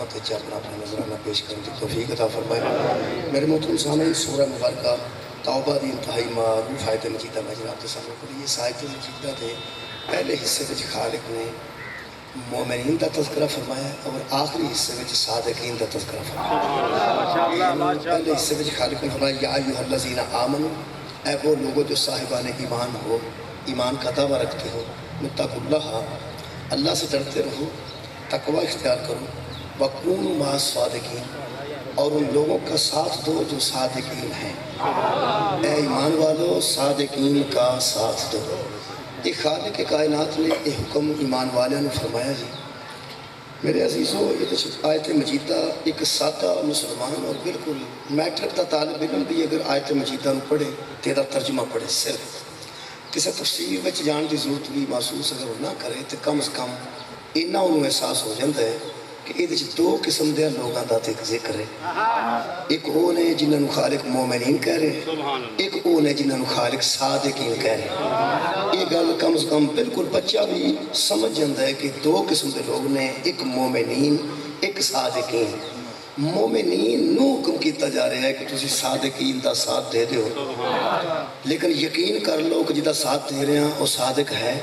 مقامات اپنا اپنا نظرانہ پیش کرنے کی توفیق عطا فرمائے۔ میرے محترم سامعین، سورہ مبارکہ توبہ دی انتہائی معروف آیت مجیدہ میں جناب کے سامنے پڑھی۔ یہ آیت مجیدہ دے پہلے حصے میں خالق نے مومنین کا تذکرہ فرمایا اور آخری حصے میں صادقین کا تذکرہ فرمایا۔ پہلے حصے میں خالق نے فرمایا یا ایھا الذین آمنوا، اے وہ لوگوں جو صاحبان ایمان ہو، ایمان کا دعویٰ رکھتے ہو، متقوا اللہ، اللہ سے ڈرتے رہو، تقوی اختیار کرو، وَکُونُوا مَعَ الصَّادِقِینَ، اور ان لوگوں کا ساتھ دو جو صادقین ہیں۔ اے ایمان والو صادقین کا ساتھ دو۔ ایک خالق کائنات نے یہ حکم ایمان والوں نے فرمایا جی۔ میرے عزیزو، یہ آیت مجیدہ ایک سادہ مسلمان اور بالکل میٹرک کا طالب علم بھی اگر آیت مجیدہ پڑھے تیرا ترجمہ پڑھے، صرف کسی تفسیر میں جان کی ضرورت بھی محسوس اگر وہ نہ کرے تو کم از کم اینا انہوں احساس ہو جاتا ہے کہ یہ دو قسم دے لوگوں کا ذکر ہے۔ ایک وہ نے جنہوں خالق مومنین کہہ رہے ہیں، ایک وہ نے جنہوں خالق صادقین کہہ رہے ہیں۔ یہ گل کم از کم بالکل بچہ بھی سمجھ جاتا ہے کہ دو قسم دے لوگ نے، ایک مومنین ایک صادقین۔ مومنین نو حکم کیتا جا رہا ہے کہ تسی صادقین دا ساتھ دے دیو، لیکن یقین کر لو کہ جدا ساتھ دے رہے ہیں وہ صادق ہے،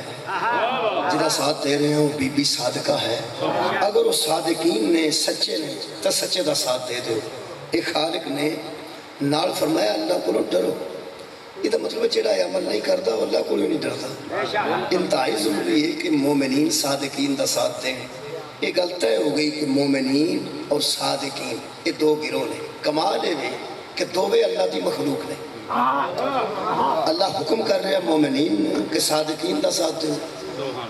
جدا ساتھ دے رہے ہیں وہ بی بی صادقہ ہے۔ اگر وہ صادقین نے، سچے نے، تو سچے دا ساتھ دے دیو۔ ایک خالق نے نال فرمایا اللہ کو ڈرو۔ یہ مطلب جڑا عمل نہیں کرتا وہ اللہ کو نہیں ڈرتا۔ انتہائی ضروری ہے کہ مومنین صادقین دا ساتھ دیں۔ یہ گل طے ہو گئی کہ مومنین اور صادقین یہ دو گروہ نے۔ کمال ہے کہ دووے اللہ دی مخلوق نے۔ اللہ حکم کر رہے ہیں مومنین کہ صادقین دا ساتھ دیں۔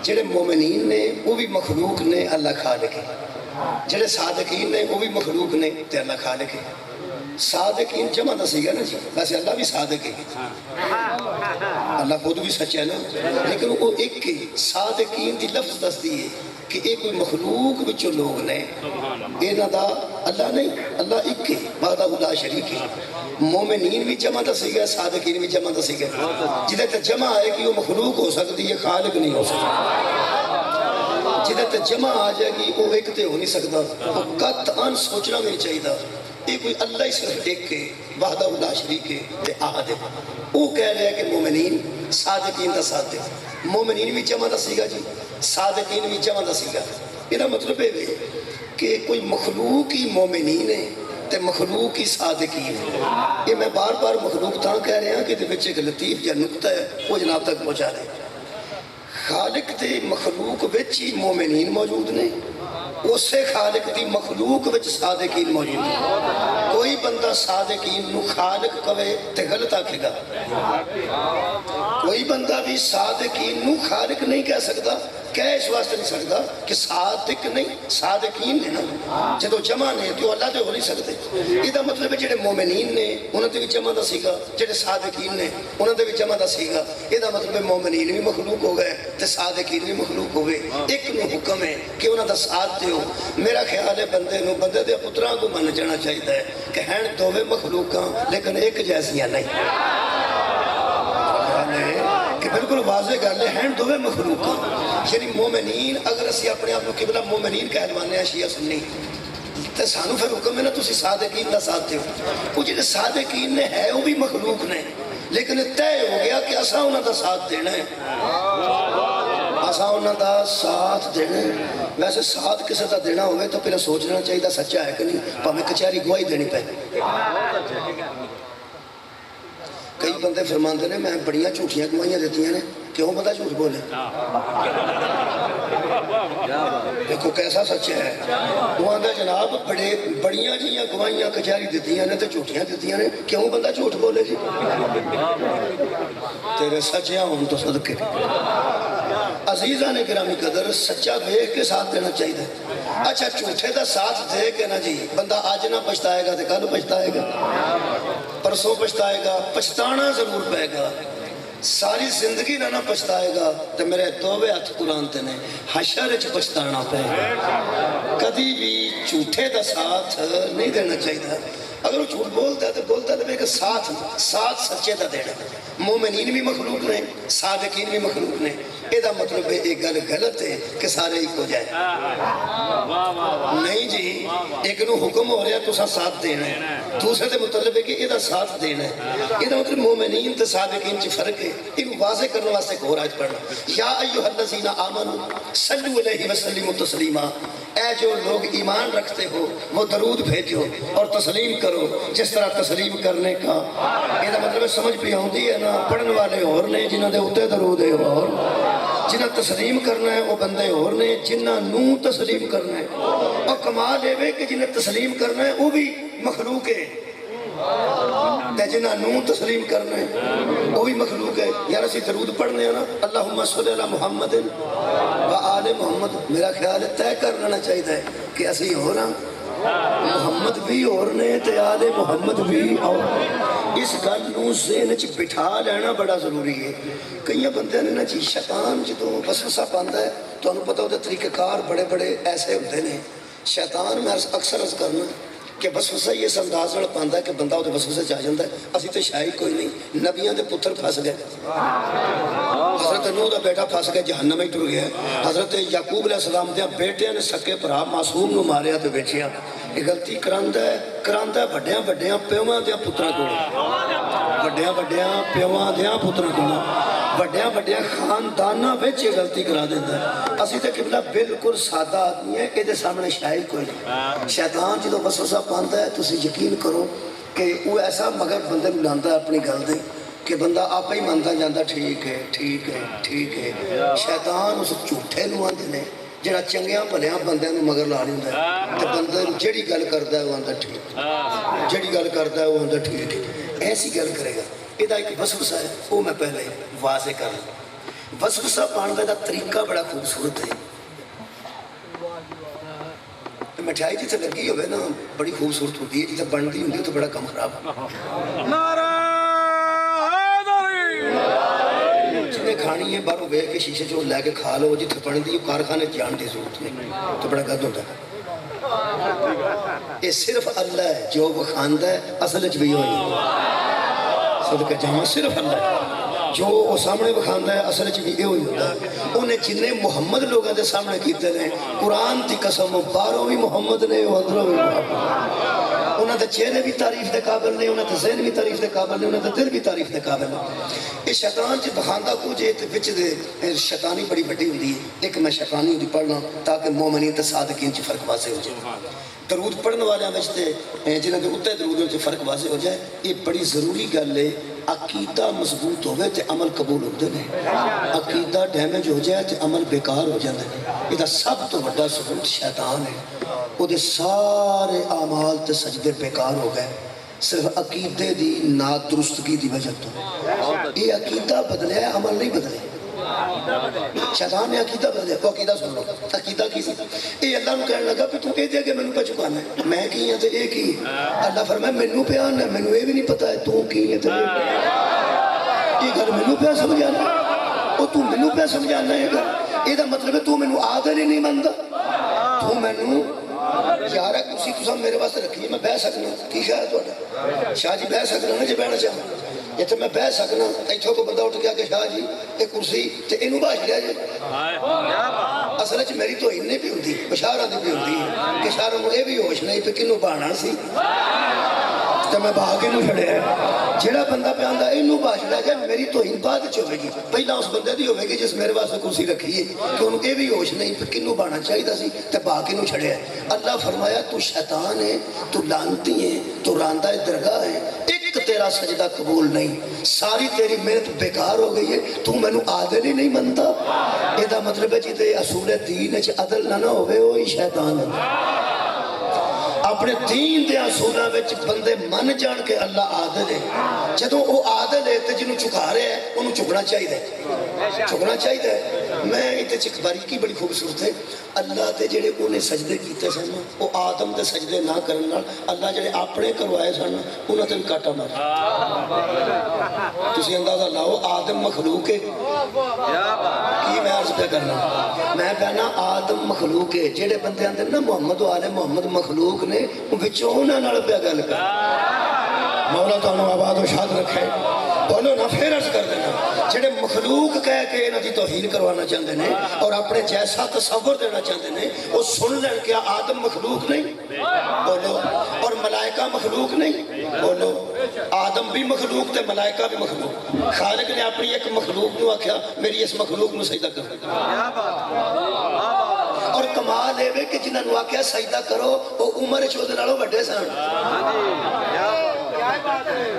جڑے مومنین نے وہ بھی مخلوق نے، اللہ خالق ہے۔ جڑے صادقین نے وہ بھی مخلوق نے تے اللہ خالق ہے۔ صادقین جمع دسی گا نا جی، ویسے اللہ بھی صادق ہے، اللہ خود بھی سچ ہے نا، لیکن وہ ایک ہی صادقین دی لفظ دس دی ہے کہ ایک کوئی مخلوق بچوں لوگ نے، اینا دا اللہ نہیں، اللہ ایک ہی وحدہ لا شریک ہے۔ مومنین بھی جمع دسی گا، صادقین بھی جمع دسی گا۔ جدھے تے جمع آئے گی وہ مخلوق ہو سکتی ہے، خالق نہیں ہو سکتا۔ جدھے تے جمع آ جائے گی وہ ایک تے ہو نہیں سکتا، وہ قطعاً سوچنا بھی چاہیے یہ کوئی اللہ ہی صرف ایک کے وحدہ لا شریک ہے تے احد ہے۔ وہ کہہ رہے ہیں کہ مومنین صادقین دا ساتھ دے۔ مومنین بھی جمع دسی گا جی، صادقین بھی جمع دسی گا۔ یہ مطلب ہے کہ کوئی مخلوق ہی مومنین ہے تے مخلوق ہی صادقین ہے۔ یہ میں بار بار مخلوق تاں کہہ رہے ہیں کہ یہ ایک لطیف یا نکتہ ہے وہ جناب تک پہنچا دے۔ خالق دے مخلوق وچ ہی مومنین موجود نے، اسے خالق دی مخلوق وچ صادقین موجود ہے۔ کوئی بندہ صادقین نو خالق کہے تے غلط آکھے گا، کوئی بندہ بھی صادقین نو خالق نہیں کہہ سکتا۔ کہہ اس واسطے نہیں سکتا کہ صادق نہیں، صادقین نے نا، جدو جمع نے تو اللہ تے ہو نہیں سکتے۔ یہ مطلب ہے جڑے مومنین نے انہوں نے بھی جمع دا سیگا، جڑے صادقین نے انہوں نے بھی جمع دا سیگا۔ یہ مطلب ہے مومنین بھی مخلوق ہو گئے تے صادقین بھی مخلوق ہو گئے۔ ایک نو حکم ہے کہ انہوں دا ساتھ دیو۔ میرا خیال ہے بندے دے پتراں کو من جانا چاہیے کہ ہیں دوویں مخلوقاں لیکن ایک جیسیاں نہیں۔ کہ بالکل واضح گل ہے، ہیں دوویں مخلوقاں۔ یعنی مومنین اگر اسی اپنے آپ کو قبلہ مومنین کہلوانے ہیں شیعہ سنی تو سانو پھر حکم ہے نا تسی صادقین دا ساتھ دیو۔ وہ جڑے صادقین نے ہے وہ بھی مخلوق نے، لیکن طے ہو گیا کہ اساں انہاں دا ساتھ دینا ہے، اساں انہاں دا ساتھ دینا ہے۔ ویسے ساتھ کسی دا دینا ہوئے تو پہلے سوچنا چاہیے سچا ہے کہ نہیں، پاویں کچہری گواہی دینی پے۔ کئی بندے فرماندے نے میں بڑیاں جھوٹیاں گواہیاں دیتی ہیں، کیوں بندہ جھوٹ بولے؟ دیکھو کیسا سچ ہے۔ وہ آندہ جناب بڑیاں جیاں گواہیاں کچہری دیتی ہیں تو جھوٹیاں دیتی ہیں، کیوں بندہ جھوٹ بولے جی؟ تیرے سچیاں ہوں تو صدقے۔ عزیزہ نے گرامی قدر سچا دیکھ کے ساتھ دینا چاہیے۔ اچھا جھوٹے دا ساتھ دے کے نا جی بندہ آج نہ پچھتائے گا تو کل پچھتائے گا، پرسوں پچھتائے گا، پچھتانا ضرور پائے گا۔ ساری زندگی نہ پچھتائے گا تو میرے دووے ہاتھ قرآن تے نے حشر وچ پچھتانا پائے گا۔ کدی بھی جھوٹے دا ساتھ نہیں دینا چاہیے۔ اگر وہ جھوٹ بولتا ہے تو بولتا رہے کہ ساتھ سچے کا دینا. مومنین بھی مخلوق نے, صادقین بھی مخلوق نے. یہ مطلب ہے یہ گل غلط ہے کہ سارے ایک ہو جائے. نہیں جی, ایک نو حکم ہو رہا تو ساتھ دینا ہے, دوسرے کے مطلب ہے کہ یہ ساتھ دینا ہے. یہ مطلب مومنین تے صادقین چ فرق ہے. یہ واضح کرنے واسطے ایک اور آیت پڑھنا, یا ایھا الذین آمنوا صلوا علیہ وسلموا تسلیما. اے جو لوگ ایمان رکھتے ہو وہ درود بھیجو اور تسلیم کرو جس طرح تسلیم کرنے کا. یہ مطلب سمجھ پہ آتی ہے نا, پڑھن والے اور نے جنہاں دے اتنے درود ہے, اور جنہاں تسلیم کرنا ہے وہ بندے اور نے جنہاں نو تسلیم کرنا ہے. اور کمال ہے کہ جنہیں تسلیم کرنا ہے وہ بھی مخلوق ہے, جنہاں نو تسلیم کرنا ہے وہ بھی مخلوق ہے. یار اسی درود پڑھنے ہیں نا, اللہم صلی علی محمد و آل محمد. میرا خیال ہے طے کر لینا چاہیے کہ اسی ہو رہا محمد بھی اور نے تے آل محمد بھی اور. اس گل نو ذہن چ بٹھا لینا بڑا ضروری ہے. کئی بندے نے نا جی شیطان جدوں وسوسہ پاندا ہے, تانوں پتہ ہوتا طریقہ کار بڑے بڑے ایسے ہوتے ہیں. شیطان میں اکثر عرض کرنا کہ وسوسہ یہ اس انداز نال پاندا ہے کہ بندہ وہ وسوسے چ آ جاندا ہے. اسی تے شاید کوئی نہیں, نبیاں دے پتر پھس گئے. حضرت نوح دا بیٹا پھس گیا, جہنم میں ٹر گیا. حضرت یعقوب علیہ السلام دے بیٹیاں نے سکے بھرا معصوم نو ماریا تے بیچیا. یہ غلطی کراندا ہے وڈیاں پیواں دیاں پتراں کول, وڈیاں پیواں دیاں پتراں کول, وڈیاں خانداناں وچ یہ غلطی کرا دیندا ہے. اسی تے قبلہ بالکل سادہ آدمی ہے, یہ سامنے شاید کوئی نہیں. شیطان جدوں وسوسہ پاندا ہے تسی یقین کرو کہ وہ ایسا مگر بندے نوں لاندا ہے اپنی گل دے کہ بندہ آپ ہی مانتا جاندہ ٹھیک ہے. شیطان اس جھوٹے نو آندے نے جڑا چنگیاں بھلیاں بندے نو مگر لا لیندا ہے تے بندے جڑی گل کردا ہے وہ آندا ٹھیک, جڑی گل کردا ہے وہ آندا ٹھیک. ایسی گل کرے گا. یہ ایک وسوسہ ہے, وہ میں پہلے واضح کر لوں. وسوسہ پانے کا طریقہ بڑا خوبصورت ہے. مٹھائی جتنے لگی ہوئے نا بڑی خوبصورت ہوتی ہے, جتنے بنتی ہوتی ہے تو بڑا کم خراب. جنہیں کھانی ہے باہروں ویکھ کے شیشے چ لے کے کھا لو, جتنے بنتی ہے کارخانے جان کی ضرورت نہیں, تو بڑا گد ہوتا ہے. یہ صرف اللہ ہے جو وہ کھاندا ہے, اصل وچ بھی ہوئی صدقہ جاواں صرف اللہ ہے جو وہ سامنے بکھاندا ہے, اصل وچ بھی یہ ہوئی ہوتا ہے. انہیں جنہیں محمد لوگوں کے سامنے کیتے نے, قرآن دی قسم باہروں بھی محمد نے اندروں بھی محمد. انہوں نے چہرے بھی تعریف دے قابل نے, انہوں نے ذہن بھی تعریف دے قابل نے, انہوں نے دل بھی تعریف دے قابل نے. یہ شیطان جی بخاندہ کچھ ہے وچ دے شیطانی بڑی بڑی ہوتی ہے. ایک میں شیطانی ہوتی پڑھنا تاکہ مومنین تے صادقین چ فرق واضح ہو جائے. درود پڑھنے والے تے جنہاں دے اتنے درود چ فرق واضح ہو جائے. یہ بڑی ضروری گل ہے. عقیدہ مضبوط ہوئے تے عمل قبول ہوتے ہیں, عقیدہ ڈیمیج ہو جائے تے عمل بیکار ہو جاتا ہے. یہ سب تو بڑا ثبوت شیطان ہے. وہ دے سارے اعمال تے سجدے بیکار ہو گئے صرف عقیدے دی نادرستگی دی وجہ تو. یہ عقیدہ بدلے ہے, عمل نہیں بدلے. شیطان نے عقیدہ بدلے. وہ عقیدہ سن لو, عقیدہ کی سی یہ اللہ نو کہنے لگا کہ تو کہہ دیا کہ میں نو پہ چکانا ہے, میں کی ہیں تے اے کی. اللہ فرمائے میں نو پہ آنا ہے, میں نو یہ بھی نہیں پتا ہے تو کی ہے تے یہ گھر میں نو پہ سمجھانا ہے, وہ تو میں نو پہ سمجھانا ہے. یہ دا مطلب ہے تو میں نو آدھر ہی نہیں مانتا, تو میں نو یار ہے کسی تو میرے واسطے رکھی ہے, میں بہ سکنا. کی خیال ہے تو شاہ جی بہ سکنا نا جی بہنا چاہوں اتنے میں بہ سکنا. اتوں کو بندہ اٹھ گیا کہ شاہ جی یہ کرسی تے اینو باش لیا جی. اصل وچ میری تو انہیں بھی ہوتی بشاراں دی بھی ہوتی کہ شاراں نوں یہ بھی ہوش نہیں پہ کنوں بہانا سی تے میں بہا کے نوں چھڑیا. جہاں بندہ پہ آندا اینو باش لیا جائے میری تو ان بعد چ ہوے گی, پہلا اس بندے دی ہوے گی جس میرے واسطے کرسی رکھی ہے کہ انہوں یہ بھی ہوش نہیں پہ کنوں بہانا چاہیے سی تے بہا کے نوں چھڑیا. اللہ فرمایا تو شیطان ہے, تو لعنتی ہے, تو راندہ درگاہ ہے, ایک تیرا سجدہ قبول نہیں, ساری تیری محنت بیکار ہو گئی ہے, تو میں نو عادل ہی نہیں منتا. یہ مطلب ہے جی اصول دین عدل نہ ہوئے وہی شیطان ہے. اپنے دین دے اصولاں وچ بندے من جان کے اللہ عادل ہے. جدوں وہ عادل ہے تو جنہوں چکا رہے ہیں انہوں چکنا چاہیے, چکنا چاہیے. میں یہ ایک باریکی بڑی خوبصورت ہے. اللہ تے جڑے انہیں سجدے کیتے سن وہ آدم دے سجدے نہ کرن اللہ جڑے اپنے کروائے سن انہوں تے کاٹا مار. تسی اندازہ لاؤ آدم مخلوق ہے, کی میں عرض پہ کرنا میں کہنا آدم مخلوق ہے جہے بندے آتے نا محمد والے محمد مخلوق نے انہوں پہ گل کر مولا تمہیں آباد و شاد رکھے بولو نا پھر عرض کر دینا جڑے مخلوق کہہ کے انہوں کی توہین کروانا چاہتے ہیں اور اپنے جیسا تصور دینا چاہتے ہیں وہ سن لین کیا آدم مخلوق نہیں بولو اور ملائکہ مخلوق نہیں بولو آدم بھی مخلوق تے ملائکہ بھی مخلوق خالق نے اپنی ایک مخلوق نو آکھیا میری اس مخلوق نو سجدہ کر اور کمال ہے کہ جنہوں نے آکھیا سجدہ کرو وہ عمر چودہ نالوں بڑھے سن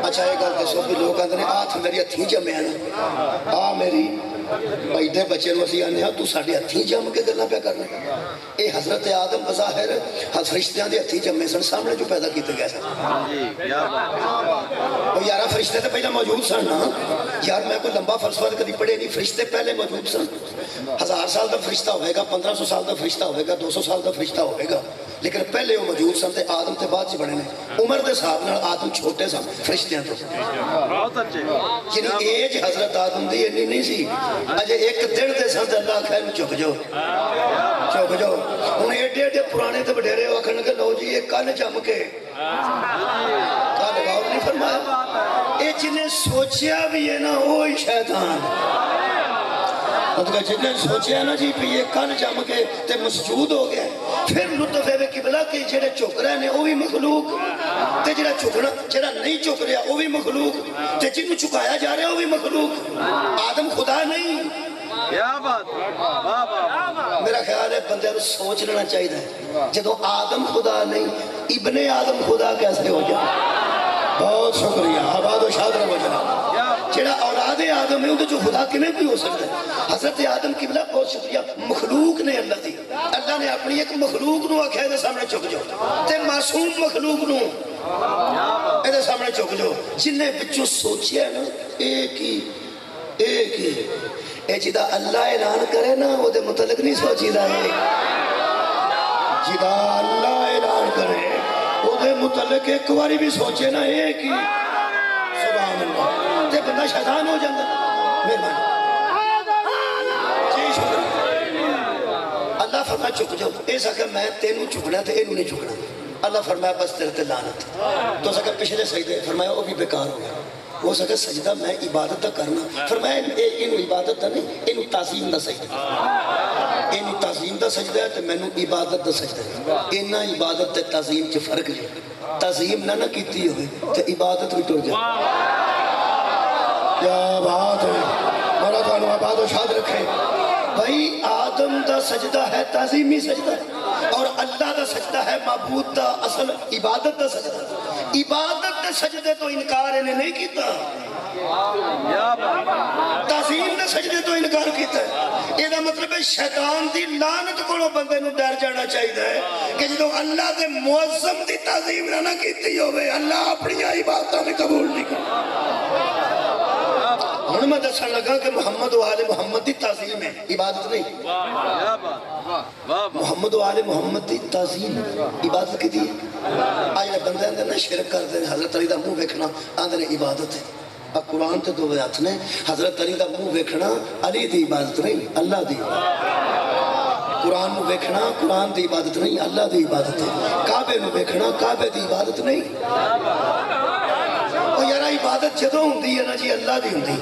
اچھا یہ گل دسو کہ لوگ آتے ہیں ہاتھ میری ہتھیں جمے نا آ میری ایڈے بچے نو اسی آنے تو ساڈے ہتھیں جم کے گلاں پہ کرنا اے حضرت آدم بظاہر فرشتیاں دے ہتھیں جمے سن سامنے جو پیدا کیتے گئے سن او یارا فرشتے تے پہلا موجود سن نا یار میں کوئی لمبا فلسفہ کبھی پڑھے نہیں فرشتے پہلے موجود سن 1000 سال دا فرشتہ ہوئے گا 1500 سال دا فرشتہ ہوئے گا 200 سال دا فرشتہ ہوئے گا لیکن پہلے وہ موجود سن تے آدم تے بعد سے بڑھے نے عمر دے صاحب نال آدم چھوٹے سن فرشتیاں تو یعنی ایج حضرت آدم دی اتنی نہیں سی اجے ایک دن دے سن تے اللہ خیر چک جو ہن ایڈے ایڈے پرانے تے وڈیرے آکھن کہ لو جی یہ کل جم کے کل غور نہیں فرمایا اے جنہیں سوچیا بھی ہے نا وہی شیطان جن نے سوچیا نا جی پہ یہ کن جم کے تے مسجود ہو گیا پھر لطف ہے قبلہ کہ جڑے چک رہے ہیں وہ بھی مخلوق تے جڑا نہیں چک رہا وہ بھی مخلوق تے جنہوں چکایا جا رہا ہے وہ بھی مخلوق آدم خدا نہیں میرا خیال ہے بندے کو سوچ لینا چاہیے جدو آدم خدا نہیں ابن آدم خدا کیسے ہو جائے بہت شکریہ آباد و شاد رہو جناب جڑا اولاد آدم ہے وہ جو خدا کے میں بھی ہو سکتا ہے حضرت آدم کی بلا بہت شکریہ مخلوق نے اللہ دی اللہ نے اپنی ایک مخلوق نو آکھیا دے سامنے چک جاؤ تے معصوم مخلوق نو اے دے سامنے چک جاؤ جن نے بچوں سوچیا نا ایک ہی اے جدا اللہ اعلان کرے نا وہ دے متعلق نہیں سوچی دا ہے جدا اللہ اعلان کرے وہ دے متعلق ایک واری بھی سوچے نا ایک ہی سبحان اللہ تے بندہ شیطان ہو جاندہ مہربانی جی شکر اللہ فرمایا چک جاؤ اے سکر میں تینوں چکنا تے اینوں نہیں چکنا اللہ فرمایا بس تیرے تے لعنت تو سکر پچھلے سجدے فرمایا وہ بھی بیکار ہو گیا وہ سکر سجدہ میں عبادت دا کرنا فرمایا اینوں عبادت دا نہیں اینوں تعظیم دا سجدہ اینوں تعظیم دا سجدہ ہے تو مینوں عبادت دا سجدہ ہے اینا عبادت تے تعظیم چ فرق ہے تعظیم نہ کیتی ہوئے تو عبادت بھی ٹر جائے کیا بات ہے مولا تعالیٰ آباد و شاد رکھے بھائی آدم دا سجدہ ہے تعظیمی سجدہ اور اللہ دا سجدہ ہے معبود دا اصل عبادت دا سجدہ عبادت دے سجدے تو انکار انہیں نہیں کیتا تعظیم دے سجدے تو انکار کیتا ہے یہ مطلب ہے شیطان دی لعنت کو بندے نو ڈر جانا چاہیے کہ جدو اللہ دے معظم دی تعظیم نہ کیتی ہوئے اللہ اپنی عبادتوں میں قبول نہیں کرتا ہن میں دسن لگا کہ محمد و آل محمد دی تعظیم ہے عبادت نہیں محمد و آل محمد دی تعظیم عبادت کی دی آج بندے اندر نہ شرک کرتے ہیں حضرت علی دا منہ ویکھنا اندر عبادت ہے قرآن تے دو ہاتھ نے حضرت علی دا منہ ویکھنا علی دی عبادت نہیں اللہ دی قرآن نو ویکھنا قرآن دی عبادت نہیں اللہ دی عبادت ہے کعبے نو ویکھنا کعبے دی عبادت نہیں اور یارا عبادت جدوں ہوندی ہے نا جی اللہ دی ہوندی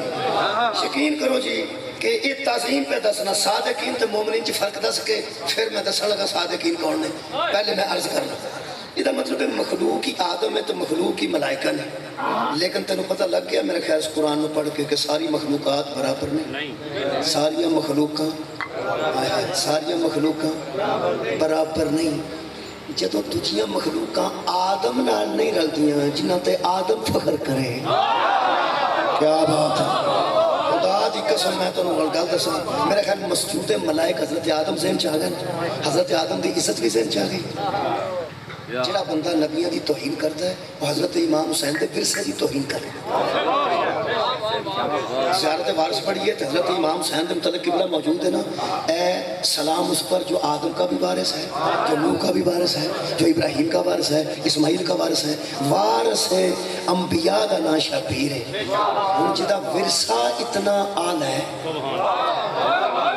یقین کرو جی کہ یہ تعظیم پہ دسنا صادقین تے مومنین چ فرق دس کے پھر میں دسن لگا صادقین کون نے پہلے میں عرض کرنا یہ مطلب ہے مخلوق کی آدم ہے تو مخلوق کی ملائکہ نے لیکن تینوں پتہ لگ گیا میرے خیال اس قرآن میں پڑھ کے کہ ساری مخلوقات برابر نہیں ساری مخلوقات برابر نہیں جدو تجھیاں مخلوقاں آدم نال نہیں رلدیاں جنہاں تے آدم فخر کرے کیا بات ہے خدا دی قسم میں تو گل دساں میرے خیال مسجود ملائک حضرت آدم ذہن چاہ گئے حضرت آدم دی عزت بھی ذہن چاہ گئی جڑا بندہ نبیوں دی توہین کرتا ہے وہ حضرت امام حسین دے ورثے دی توہین کرے زیارت وارث پڑھیے تو حضرت امام حسین دے متعلق قبلہ موجود ہے نا اے سلام اس پر جو آدم کا بھی وارث ہے جو نوح کا بھی وارث ہے جو ابراہیم کا وارث ہے اسماعیل کا وارث ہے وارث ہے انبیاء دا نا شبیر ہے ان جدہ ورثہ اتنا آل ہے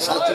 7।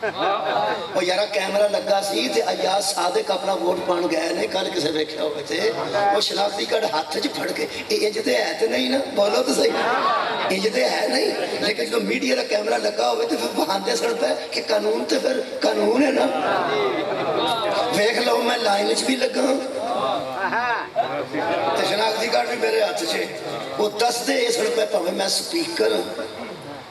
ਉਹ ਯਾਰਾ ਕੈਮਰਾ ਲੱਗਾ ਸੀ ਤੇ ਅਯਾਜ਼ ਸਾਦਕ ਆਪਣਾ ਵੋਟ ਪਾਣ ਗਏ ਨੇ। ਕੱਲ ਕਿਸੇ ਵੇਖਿਆ ਹੋਵੇ ਤੇ ਉਹ ਸ਼ਨਾਖਤੀ ਕਾਰਡ ਹੱਥ 'ਚ ਫੜ ਕੇ ਇਹ ਇੰਜ ਤੇ ਹੈ ਤੇ ਨਹੀਂ ਨਾ, ਬੋਲੋ ਤਾਂ ਸਹੀ, ਇੰਜ ਤੇ ਹੈ ਨਹੀਂ। ਲੇਕਿਨ ਜਦੋਂ ਮੀਡੀਆ ਦਾ ਕੈਮਰਾ ਲੱਗਾ ਹੋਵੇ ਤੇ ਫਿਰ ਬਹਾਨੇ ਸੜਦਾ ਕਿ ਕਾਨੂੰਨ ਤੇ ਫਿਰ ਕਾਨੂੰਨ ਹੈ ਨਾ। ਵੇਖ ਲਓ ਮੈਂ ਲਾਈਨ 'ਚ ਵੀ ਲੱਗਾ ਤੇ ਸ਼ਨਾਖਤੀ ਕਾਰਡ ਵੀ ਮੇਰੇ ਹੱਥ 'ਚ। ਉਹ ਦੱਸਦੇ ਇਸ ਰੁਪਏ ਭਾਵੇਂ ਮੈਂ ਸਪੀਕਰ,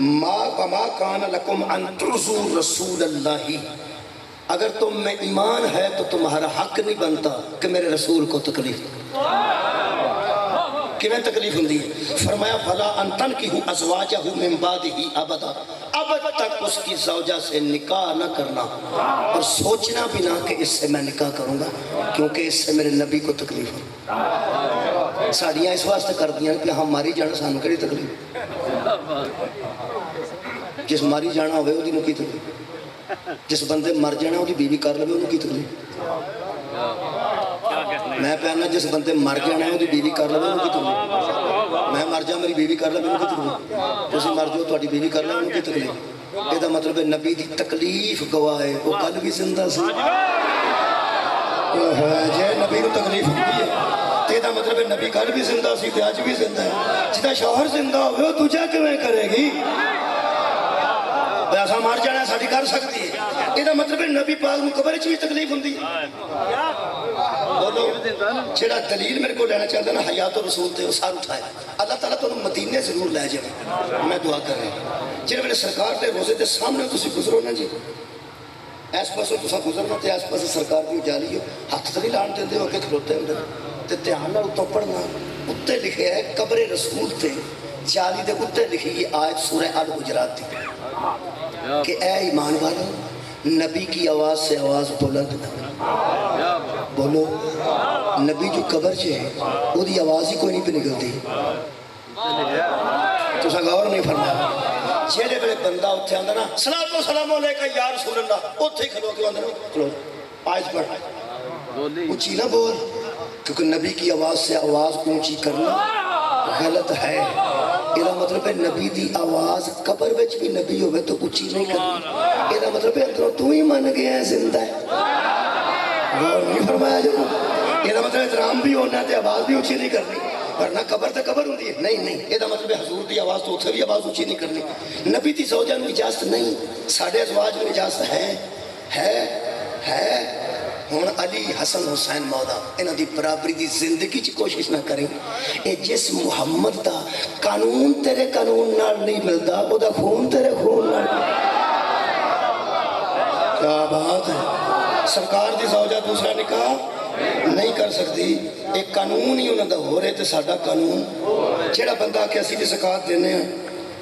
ما کان لکم ان ترضوا رسول اللہ، اگر تم میں ایمان ہے تو تمہارا حق نہیں بنتا کہ میرے رسول کو تکلیف دو۔ کیوں تکلیف ہوندی ہے؟ فرمایا فلا ان تنکحوا ازواجہ من بعدہ ابدا، اب تک اس کی زوجہ سے نکاح نہ کرنا اور سوچنا بھی نہ کہ اس سے میں نکاح کروں گا کیونکہ اس سے میرے نبی کو تکلیف ہو۔ ساڑیاں اس واسطے کر دیاں کہ ہم ماری جانا سانو کیڑی تکلیف، جس ماری جانا ہوئے وہ کی تکلیف، جس بندے مر جانا وہ بیوی کر لے وہ کی تکلیف، میں پہنا جس بندے مر جانا ہے وہ بیوی کر لے وہ کی تکلیف، میں مر جا میری بیوی کر لے وہ کی تکلیف، تسی مر جاؤ تہاڈی بیوی کر لے وہ کی تکلیف۔ یہ مطلب ہے نبی دی تکلیف گواہ ہے، وہ کل بھی زندہ سی، جے نبی کو تکلیف ہوئی ہے تو مطلب ہے نبی کل بھی زندہ سی تے اج بھی زندہ ہے۔ جدا شوہر زندہ ہوئے وہ تجھے کیویں کرے گی؟ ایسا مار جانا ساڑی کر سکتی ہے، یہ مطلب ہے نبی پاک میں قبر چوی تکلیف ہوندی ہے۔ بولو چھڑا دلیل میرے کو لینا چاہتا نا حیات و رسول تے وہ سار اٹھائے، اللہ تعالیٰ تو مدینے ضرور لے جائے، میں دعا کر رہا ہوں جنہوں نے سرکار دے روزے دے سامنے تسی گزرو نا جی، ایس پاسوں تسا گزرنا تے ایس پاسے سرکار کی جالی ہو، ہاتھ تو نہیں لان دے ہو کے کھلوتے ہوں تے دھیان نال اتوں پڑھنا، اتنے لکھے ہے قبر رسول تے جالی دے اتنے لکھی یہ آیت سورہ الحجرات دی کہ اے ایمان والو نبی کی آواز سے آواز بلند نہ بولو، نبی جو قبر چ ہے وہ دی آواز ہی کوئی نہیں پہ نکلتی، تو سا غور نہیں فرمایا، جیڑے بڑے بندہ اتھے آندھا نا صلاۃ و سلام علیکہ یا رسول اللہ، اتھے کھلو کے آندھا نا کھلو آیت پڑھ اونچی نہ بول، کیونکہ نبی کی آواز سے آواز اونچی کرنا غلط ہے، یہ مطلب ہے نبی دی آواز قبر وچ بھی نبی ہوئے تو اونچی نہیں کرنی، یہ مطلب ہے اندروں تو ہی من گیا ہے زندہ ہے، غور نہیں فرمایا جو، یہ مطلب احترام بھی ہونا ہے آواز بھی اونچی نہیں کرنی، ورنہ قبر تے قبر ہوندی ہے، نہیں یہ مطلب ہے حضور دی آواز تو اتھے بھی آواز اونچی نہیں کرنی، نبی دی زوجہ نو اجازت نہیں، ساڑھے ازواج نو اجازت ہے، ہون علی حسن حسین مولا انہاں دی برابری دی زندگی چ کوشش نہ کریں، اے جس محمد دا قانون تیرے قانون نال نہیں ملدا او دا خون تیرے خون نال، کیا بات ہے، سرکار دی زوجہ دوسرا نکاح نہیں کر سکتی، ایک قانون ہی انہاں دا ہو رہے تے ساڈا قانون، جیڑا بندہ کہ اسی بھی زکات دینے ہیں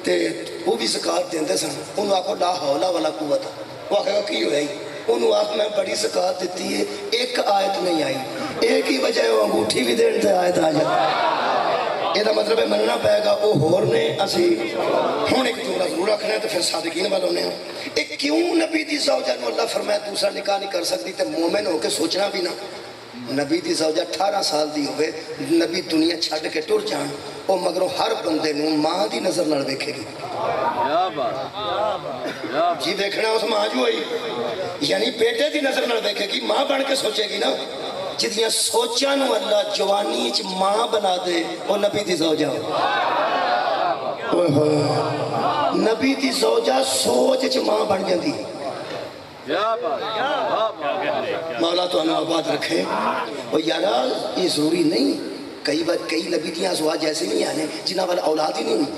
تے وہ بھی زکات دیندے سن، انہوں آکھو لا حول ولا قوت، وہ آکھے گا کی ہوئی، انہوں آپ میں بڑی زکات دیتی ہے، ایک آیت نہیں آئی، ایک ہی وجہ ہے وہ انگوٹھی بھی دین تے آیت آ جائے، یہ مطلب ہے مننا پائے گا وہ ہور نے اسی ہون ایک جملہ ضرور رکھنا ہے تو پھر صادقین والوں نے ایک کیوں نبی دی زوجہ نو اللہ فرمایا دوسرا نکاح نہیں کر سکتی تے مومن ہو کے سوچنا بھی نہ، نبی دی زوجہ 18 سال دی ہوئے، نبی دنیا چھڑ کے ٹر جان، وہ مگروں ہر بندے نو ماں دی نظر نہ دیکھے گی، جی دیکھنا اس ماں جو ہوئی یعنی بیٹے دی نظر نہ دیکھے گی، ماں بن کے سوچے گی نا، جدیاں سوچاں نو اللہ جوانی چ ماں بنا دے وہ نبی دی زوجہ نبی دی زوجہ سوچ چ ماں بن جاندی، مولا تو انہوں آباد رکھے، اور یارا یہ ضروری نہیں، کئی بار کئی نبی دیاں ازواج ایسے نہیں آنے جنہاں والا اولاد ہی نہیں ہوئی،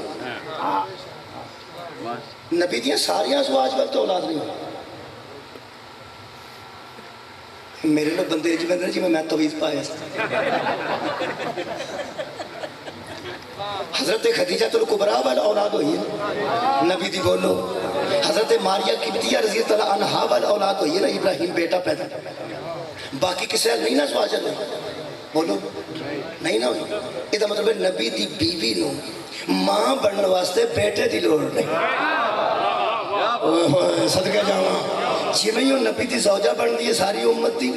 نبی دیاں ساریاں ازواج والا تو اولاد نہیں ہوئی، میرے لوگ بندے جی میں تویز پایا حضرت خدیجہ الکبریٰ والا اولاد ہوئی ہے نبی دی بولو، حضرت ماریہ قبطیہ رضی اللہ عنہا والا اولاد ہوئی ہے نا، ابراہیم بیٹا پیدا، باقی کسے نہیں نا سواجہ بولو نہیں نہ ہوئی، یہ مطلب ہے نبی دی بیوی نو ماں بننے واسطے بیٹے دی لوڑ نہیں، صدقہ جاواں جی میں یوں نبی دی زوجہ بن دی ہے ساری امت دی،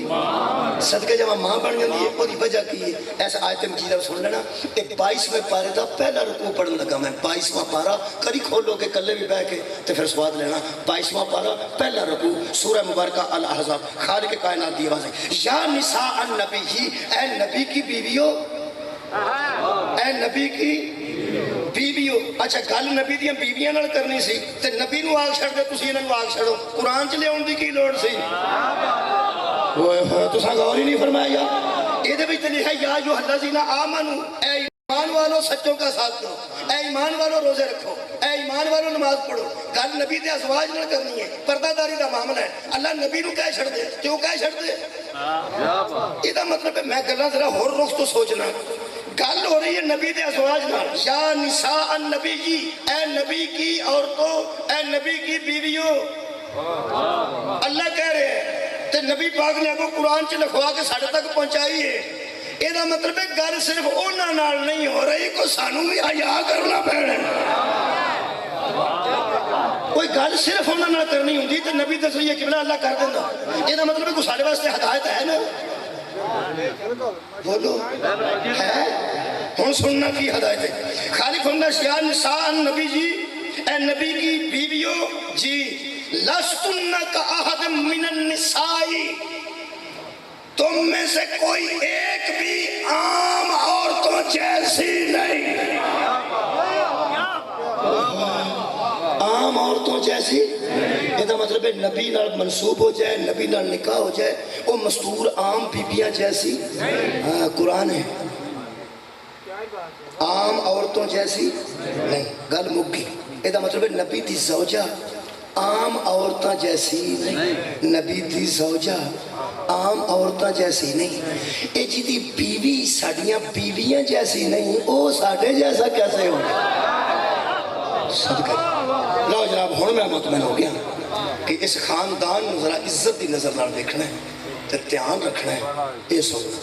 صدقہ جاواں ماں بن جاندی ہے، وہ دی وجہ کی ہے، ایسا آیت مجیدہ سن لینا، ایک 22ویں پارے دا پہلا رکوع پڑھن لگا میں، 22واں پارا کری کھولو کے کلے بھی بہ کے تے پھر سواد لینا، 22واں پارا پہلا رکوع سورہ مبارکہ الاحزاب، خالق کائنات دی آواز ہے، یا نساء النبی، اے نبی کی بیویو، اے نبی کی بیویو، اچھا گل نبی دیاں بیویاں نال کرنی سی تے نبی نو آگ چھڑ دے تسی انہاں نو آگ چھڑو، قرآن چ لے آن دی کی لوڑ سی، تساں غور ہی نہیں فرمایا، اے دے وچ لکھا یا ایھا الذین آمنوا، اے ایمان والو سچوں کا ساتھ دو، اے ایمان والو روزے رکھو، اے ایمان والوں نماز پڑھو گل نبی دے ازواج نال کرنی ہے پردہ داری دا معاملہ ہے اللہ نبی نو کہہ چھڑ دے کیوں کہہ چھڑ دے یہ دا مطلب ہے میں گلاں ذرا ہور رخ تو سوچنا گل ہو رہی ہے نبی دے ازواج نال یا نساء النبی جی اے نبی کی عورتوں اے نبی کی بیویوں اللہ کہہ رہے ہیں تے نبی پاک نے اگوں قرآن چ لکھوا کے ساڈے تک پہنچائی ہے یہ مطلب ہے گل صرف انہاں نال نہیں ہو رہی کوئی سانوں بھی حیا کرنا پینا کوئی گل صرف انہاں نال کرنی ہوندی تے نبی دے ذریعے قبلہ اللہ کر دیندا یہ مطلب ہے کوئی ساڈے واسطے ہدایت ہے نا بولو ہے ہن سننا کی ہدایت ہے خالق فرمایا یا نساء النبی جی اے نبی کی بیویوں جی لستن کا احد من النساء تم میں سے کوئی ایک بھی عام عورتوں جیسی نہیں عام عورتوں جیسی یہ مطلب ہے نبی نال منسوب ہو جائے نبی نال نکاح ہو جائے وہ مستور عام بیبیاں جیسی قرآن ہے عام عورتوں جیسی نہیں گل مک گئی یہ مطلب ہے نبی دی زوجہ عام عورتاں جیسی نہیں نبی دی زوجہ عام عورتاں جیسی نہیں اے جی دی بیوی ساڑیاں بیویاں جیسی نہیں او ساڑھے جیسا کیسے ہو صدقہ لو جناب ہون میں مطمئن ہو گیا کہ اس خاندان نو ذرا عزت دی نظر نال دیکھنا ہے تے دھیان رکھنا ہے اے سننا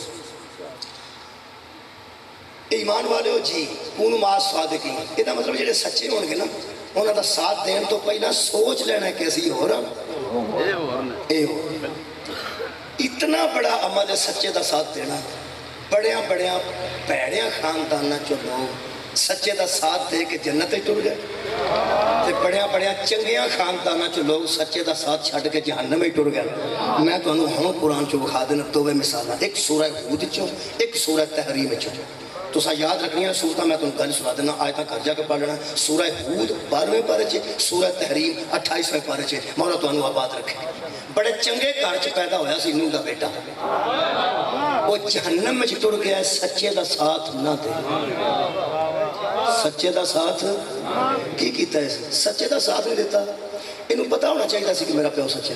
ایمان والے ہو جی کونو ماں صادقین یہ مطلب جڑے سچے ہون گے نا انہاں دا ساتھ دین تو پہلا سوچ لینا ہے کیسی ہو رہا اے ہو اتنا بڑا عمل ہے سچے دا ساتھ دینا بڑیاں بڑیاں پیڑیاں خاندانہ چو لوگ سچے دا ساتھ دے کے جنت ہی ٹر گئے تے بڑیاں بڑیاں چنگیاں خاندانہ چو لوگ سچے دا ساتھ چھڑ کے جہنم ہی ٹر گئے میں تو انہوں ہوں قرآن چو بخا دینا دو مثالہ ایک سورہ ہود چو ایک سورہ تحریم چو تو سا یاد رکھنی ہے سورتہ میں تو گل سنا دینا آیتاں کر جا کے پڑھ لینا سورہ ہود 12ویں پارے چھے سورہ تحریم 28ویں پارے چھے مولا تو انہوں آباد رکھے بڑے چنگے گھر چ پیدا ہویا سی نوح دا بیٹا وہ جہنم میں ٹر گیا ہے سچے دا ساتھ نہ دے سچے دا ساتھ کی کیتا ہے سچے دا ساتھ نہیں دیتا انہوں پتا ہونا چاہیے سی کہ میرا پیو سچے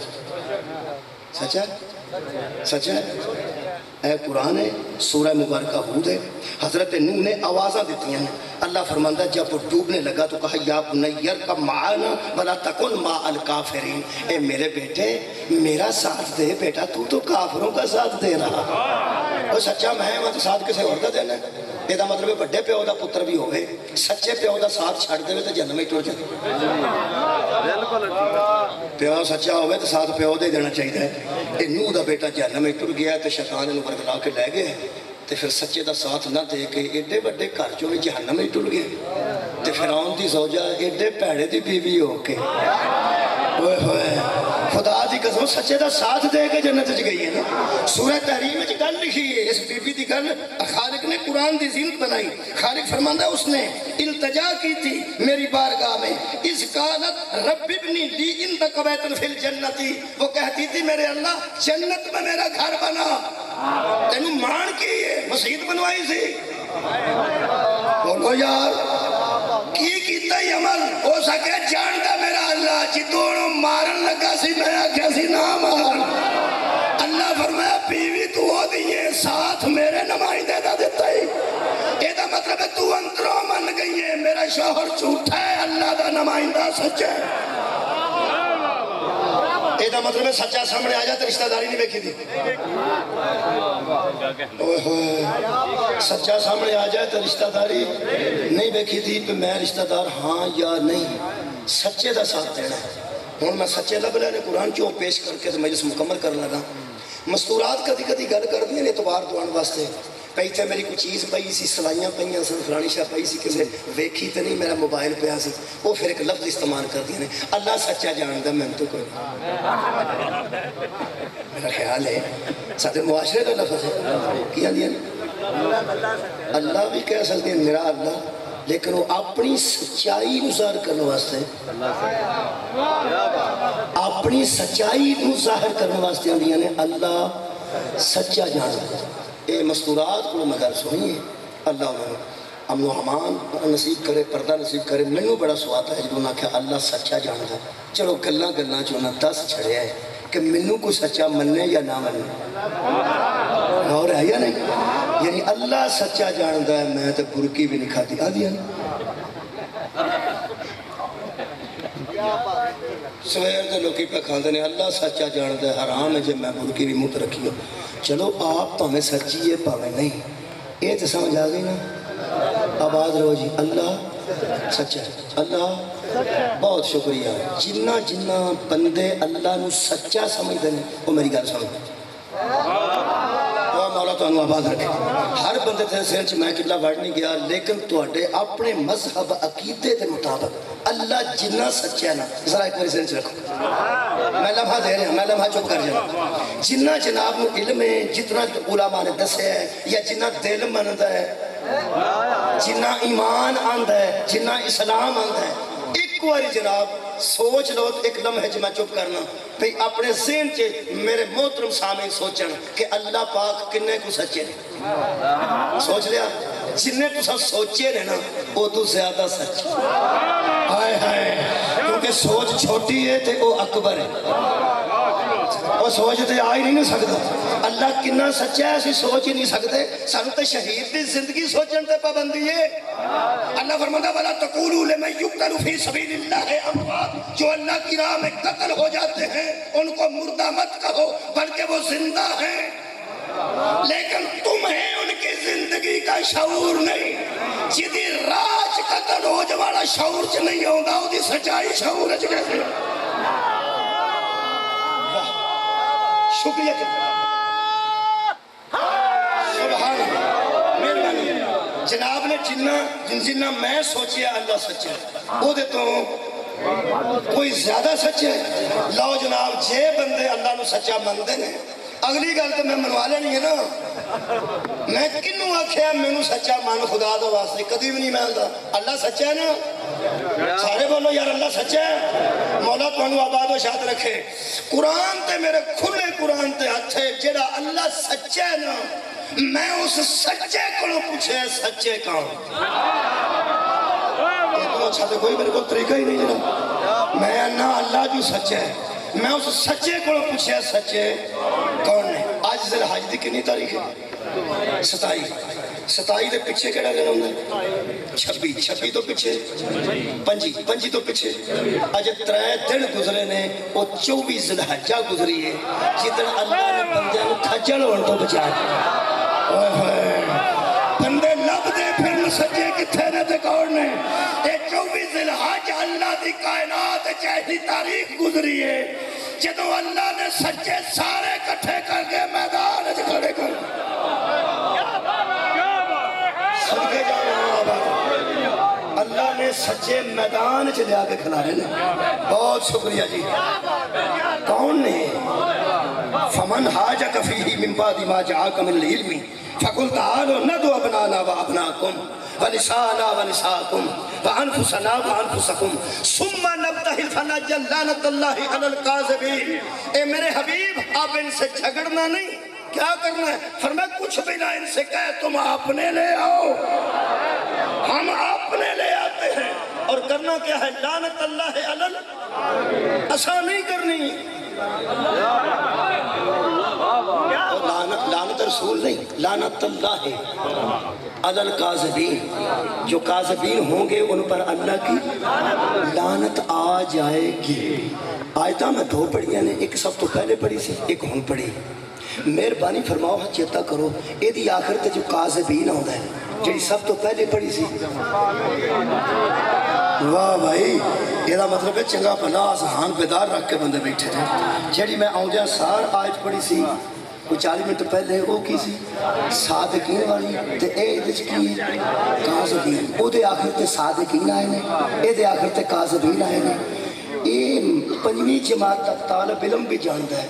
سچا ہے سچا ہے اے قرآن ہے سورہ مبارکہ ہود ہے حضرت نوح نے آوازاں دیتی ہیں اللہ فرماندہ جب وہ ڈوبنے لگا تو کہا یا بنیر کا معانا ولا تکن مع الکافرین اے میرے بیٹے میرا ساتھ دے بیٹا تو کافروں کا ساتھ دے رہا وہ سچا میں تو ساتھ کسے اور دا دینا ہے یہ مطلب ہے بڑے پیو دا پتر بھی ہوئے سچے پیو دا ساتھ چھڑ دے تو جنم ہی ٹر جائے پیو سچا ہوئے تو ساتھ پیو دے دینا چاہیے ہے نوح دا بیٹا جہنم میں ٹر گیا تے شیطان انہوں برگلا کے لے گئے تے پھر سچے دا ساتھ نہ دے کے ایڈے بڑے گھر چوں جہنم میں ٹر گئے تے فرعون دی زوجہ ایڈے پیڑے دی بیوی ہو کے ہوئے ہوئے خدا دی قسم سچے دا ساتھ دے کے جنت وچ گئی ہے نا سورہ تحریم میں گل لکھی ہے اس بی بی دی گل خالق نے قرآن دی زینت بنائی خالق فرماندہ اس نے التجا کی تھی میری بارگاہ میں اس قالت رب ابنی لی عندک بیتن فی الجنتی وہ کہتی تھی میرے اللہ جنت میں میرا گھر بنا تینوں مان کی ہے مسجد بنوائی سی بولو یار کی کیتا ہی عمل ہو سکے جانتا میرا اللہ جدونوں مارن لگا سی میں کیا سی نہ مار اللہ فرمایا بیوی تو ہو دیئے ساتھ میرے نمائندے دا دیتا ہی یہ دا مطلب ہے تو اندروں من گئی ہے میرا شوہر جھوٹا ہے اللہ دا نمائندہ سچا ہے یہ دا مطلب ہے سچا سامنے آ جاتا رشتہ داری نہیں بیکھی دی سچا سامنے آ جائے تو رشتہ داری نہیں بیکھی دی پہ میں رشتہ دار ہاں یا نہیں سچے دا ساتھ دینا ہوں میں سچے لب لینے قرآن چوں پیش کر کے مجلس مکمل کرنے لگا مستورات کدی کدی گل کر دیا اعتبار دوان واسطے پہی تھے میری کوئی چیز پئی سی سلائیاں پئیاں سن فلانی شاہ پئی سی کسے ویکھی تو نہیں میرا موبائل پیا سی وہ پھر ایک لفظ استعمال کر دیا اللہ سچا جانتا میں تو کوئی میرا خیال ہے ساتھ معاشرے کا لفظ ہے کیا دیا اللہ بھی کہہ سکتے ہیں میرا اللہ لیکن وہ اپنی سچائی کو ظاہر کرنے واسطے اپنی سچائی کو ظاہر کرنے واسطے آدھیا نے اللہ سچا جانتا اے مستورات کو میں گل سنی ہے اللہ انہوں امن و امان نصیب کرے، پردہ نصیب کرے۔ مینوں بڑا سواد ہے جب انہاں آکھیا اللہ سچا جاندا ہے۔ چلو گلاں گلاں چ انہاں دس چھڑیا ہے کہ مینوں کو سچا مننے یا نہ مننے، اور ہے یا نہیں؟ یعنی اللہ سچا جاندا ہے، میں تے برکی بھی نہیں کھادی آدھی ہے نا۔ سویر دے لوکی پہ کھاندے نے اللہ سچا جاندا ہے، حرام ہے جے میں برکی بھی منہ تے رکھی ہو۔ چلو آپ پاویں سچی ہے پاویں نہیں، یہ تو سمجھ آ گئی نا۔ آباد رہو جی، اللہ سچا ہے، اللہ بہت شکریہ۔ جنہ جنہ بندے اللہ نو سچا سمجھتے ہیں وہ میری گل سمجھ، مولا تو آباد رکھے۔ ہر بندے تھے ذہن چ میں قبلہ وڑ نہیں گیا، لیکن تواڈے اپنے مذہب عقیدے کے مطابق اللہ جنہ سچا ہے نا، ذرا ایک بار ذہن چ رکھو۔ میں لمحہ دے رہا، میں لمحہ چپ کر جانا۔ جنہ جناب نو علم ہے، جتنا علماء نے دسیا ہے، یا جنہ دل مندا ہے، جنہ ایمان آندا ہے، جنہ اسلام آندا ہے، ایک باری جناب سوچ لو، ایک لمحے جو میں چپ کرنا بھئی اپنے ذہن چ میرے محترم سامنے سوچن کہ اللہ پاک کنے کو سچے نے۔ سوچ لیا جنہیں تسا سوچے نے نا وہ تو زیادہ سچ ہائے ہائے، کیونکہ سوچ چھوٹی ہے تے وہ اکبر ہے، وہ سوچتے آ ہی نہیں سکتا اللہ کنا سچا ہے، اسی سوچ ہی نہیں سکتے۔ سانو تے شہید دی زندگی سوچن تے پابندی ہے۔ اللہ فرماتا وَلَا تَقُولُوا لِمَن يُقْتَلُ فِي سَبِيلِ اللَّهِ أَمْوَاتٌ، جو اللہ کی راہ میں قتل ہو جاتے ہیں ان کو مردہ مت کہو بلکہ وہ زندہ ہیں، لیکن تمہیں ان کی زندگی کا شعور نہیں۔ جدی راج قتل ہو جوالا شعور چ نہیں ہوگا، وہ دی سچائی شعور چ کیسے؟ شکریہ سبحان اللہ۔ جناب نے جنہ میں سوچیا اللہ سچا ہے، وہ دے تو کوئی زیادہ سچا ہے۔ لو جناب جے بندے اللہ نو سچا مندے نے، اگلی گل تو میں منوا لینی ہے نا۔ میں کنوں آکھیا مینوں سچا من خدا دا واسطے کدی بھی نہیں مانتا۔ اللہ سچا ہے نا، سارے بولو یار اللہ سچا ہے۔ مولا تانوں آباد و شاد رکھے۔ قرآن تے میرے کھلے قرآن تے ہاتھ ہے، جڑا اللہ سچا ہے نا میں اس سچے کو پوچھے سچے کون؟ اتنا اچھا تو کوئی میرے کو طریقہ ہی نہیں جڑا میں نہ اللہ جو سچا ہے، میں اس سچے کو پوچھے سچے کون نے۔ آج ذل حج دی کنی تاریخ ہے؟ 27 دے پیچھے کیڑا دن ہوندا ہے؟ 26 تو پیچھے 25 تو پیچھے اج 3 دن گزرے نے، وہ 24 ذل حجہ گزری ہے جدن اللہ نے بندے نو کھجل ہون تو بچایا۔ بندے لب دے پھر سچے کتھے نے تے کون نے؟ اے 24 ذل حج اللہ دی کائنات چاہی تاریخ گزری ہے جدو اللہ نے سچے سارے کٹھے کر کے میدان وچ کھڑے کر صدقے جانا اللہ نے سچے میدان چ لیا کے کھلارے نے۔ بہت شکریہ جی۔ کون نے؟ فمن حاجک فیہ من بعد ما جاءک من العلم فقل تعالوا ندعو ابناءنا وابناءکم ونساءنا ونساءکم وانفسنا وانفسکم ثم نبتہل فنجعل لعنۃ اللہ علی الکاذبین۔ اے میرے حبیب آپ ان سے جھگڑنا نہیں، کیا کرنا ہے؟ فرمایا کچھ بھی نہ ان سے کہے، تم اپنے لے آؤ، ہم اپنے لے آتے ہیں۔ اور کرنا کیا ہے؟ لعنت اللہ علی ایسا نہیں کرنی، لعنت رسول نہیں، لعنت اللہ علی الکاذبین، جو کاذبین ہوں گے ان پر اللہ کی لعنت آ جائے گی۔ آیتاں میں 2 پڑھیاں نے، ایک سب تو پہلے پڑھی سی، ایک ہن پڑھی۔ مہربانی فرماؤ چیتا کرو یہ دی آخر تے جو کاذبین آندا ہے جڑی سب تو پہلے پڑھی سی۔ واہ بھائی، یہ مطلب ہے چنگا بھلا ذہان بیدار رکھ کے بندے بیٹھے تھے۔ جڑی میں آؤندیاں سار آیت پڑھی سی کوئی 40 منٹ پہلے، وہ کی سی صادقین والی، تے اے ادھے چ کی کاذبین، او دے آخر تے صادقین آئے نے، اے دے آخر تے کاذبین آئے نے۔ یہ 5ویں جماعت تک طالب علم بھی جانتا ہے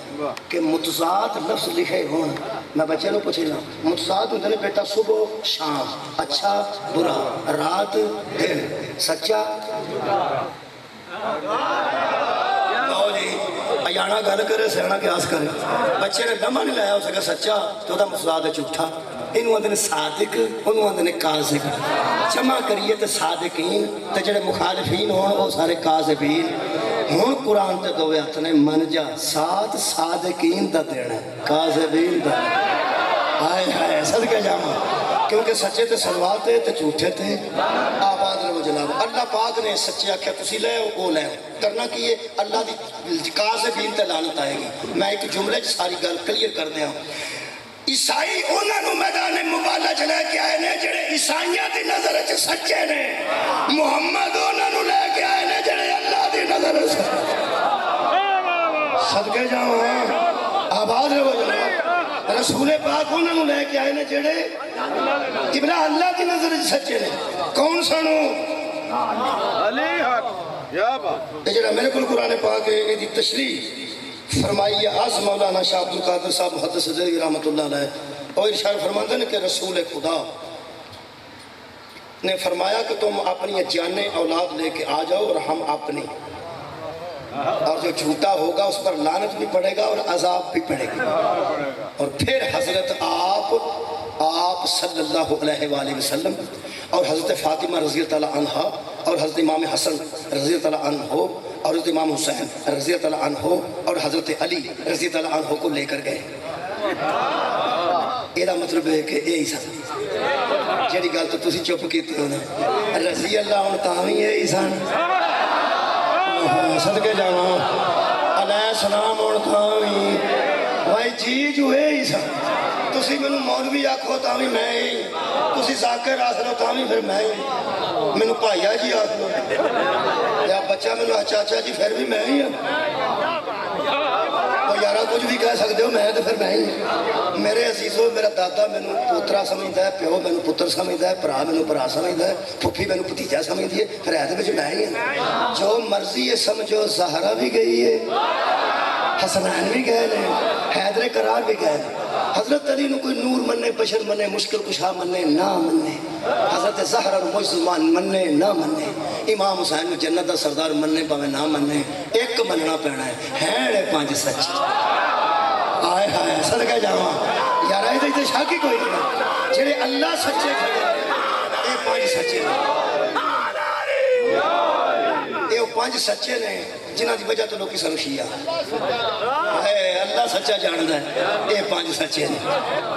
کہ متضاد لفظ لکھے ہون۔ میں بچے لوگ پوچھے نا متضاد ہوتے ہیں بیٹا صبح شام، اچھا برا، رات دن، سچا جانا گل کرے سیاح قیاس کرے بچے نے لمحہ نہیں لایا اسے کہ سچا تو وہ مسلاد ہے جھوٹا انہوں آدھے صادق انہوں آدھے کاذب جمع کریے تو صادقین تو جڑے مخالفین ہون وہ سارے کاذبین ہوں قرآن تے دو ہاتھ نے من جا ساتھ صادقین دا دینا کاذبین دا ہائے ہائے صدقے جاواں کیونکہ سچے تے سلوات تے جھوٹے تے آباد رہو جناب اللہ پاک نے سچے آکھیا تسی لے او لے کرنا کی ہے اللہ دی کاذبین تے لعنت آئے گی میں ایک جملے ساری گل کلیئر کر دیاں عیسائی انہاں نو میدان مبالغہ چ لے کے آئے نے جڑے عیسائیاں دی نظر وچ سچے نے محمد انہاں نو لے کے آئے نے جڑے اللہ دی نظر وچ صدقے جاواں آباد رہو جناب رسول پاک انہاں نو لے کے آئے نے جڑے قبلہ اللہ کی نظر وچ سچے نے کون سنو علی حق یا بات یہ جڑا میرے کول قرآن پاک ہے یہ دی تشریح فرمائی ہے آج مولانا شاہ عبد القادر صاحب محدث حضرت رحمت اللہ علیہ اور ارشاد فرماتے ہیں کہ رسول خدا نے فرمایا کہ تم اپنی جانے اولاد لے کے آ جاؤ اور ہم اپنی اور جو جھوٹا ہوگا اس پر لعنت بھی پڑے گا اور عذاب بھی پڑے گا اور پھر حضرت آپ صلی اللہ علیہ وآلہ وسلم اور حضرت فاطمہ رضی اللہ عنہ اور حضرت امام حسن رضی اللہ عنہ اور حضرت امام حسین رضی اللہ عنہ اور حضرت علی رضی اللہ عنہ کو لے کر گئے یہ مطلب ہے کہ یہی سن جیڑی گل تو تسی چپ کیتے ہو نا رضی اللہ عنہ تاوی یہی سن صدقے جاواں علیہ السلام عنہ تاوی بھائی جی جو ہے ہی سن تسی میں مولوی آکھو تاوی میں ہی تسی ذاکر آکھ لو تاوی پھر میں ہی میں پائیا جی آکھ لو یا بچہ میں چاچا جی پھر بھی میں ہی ہوں وہ یارہ کچھ بھی کہہ سکتے ہو میں تو پھر میں ہی میرے عزیزو میرا دادا میں پوترا سمجھتا ہے پیو میں پتر سمجھتا ہے پرا میں پرا سمجھتا ہے پھوپھی میں بھتیجا سمجھتی ہے پھر ایسے بچ میں ہی ہوں جو مرضی ہے سمجھو زہرا بھی گئی ہے حسنین بھی گئے نے حیدر قرار بھی گئے نے حضرت علی نو کوئی نور مننے بشر مننے مشکل کشا مننے نہ مننے حضرت زہرا نو مسلمان مننے نہ مننے امام حسین نو جنت دا سردار مننے پاوے نہ مننے ایک مننا پینا ہے ہیں پانچ سچ آئے ہائے صدقہ جاواں یار آئے تو شاکی کوئی نہیں جڑے اللہ سچے کھڑے اے پانچ سچے اے پانچ سچے نے جنہ دی وجہ تو لوگ سانو شیعہ اللہ سچا جاندا ہے اے پانچ سچے نے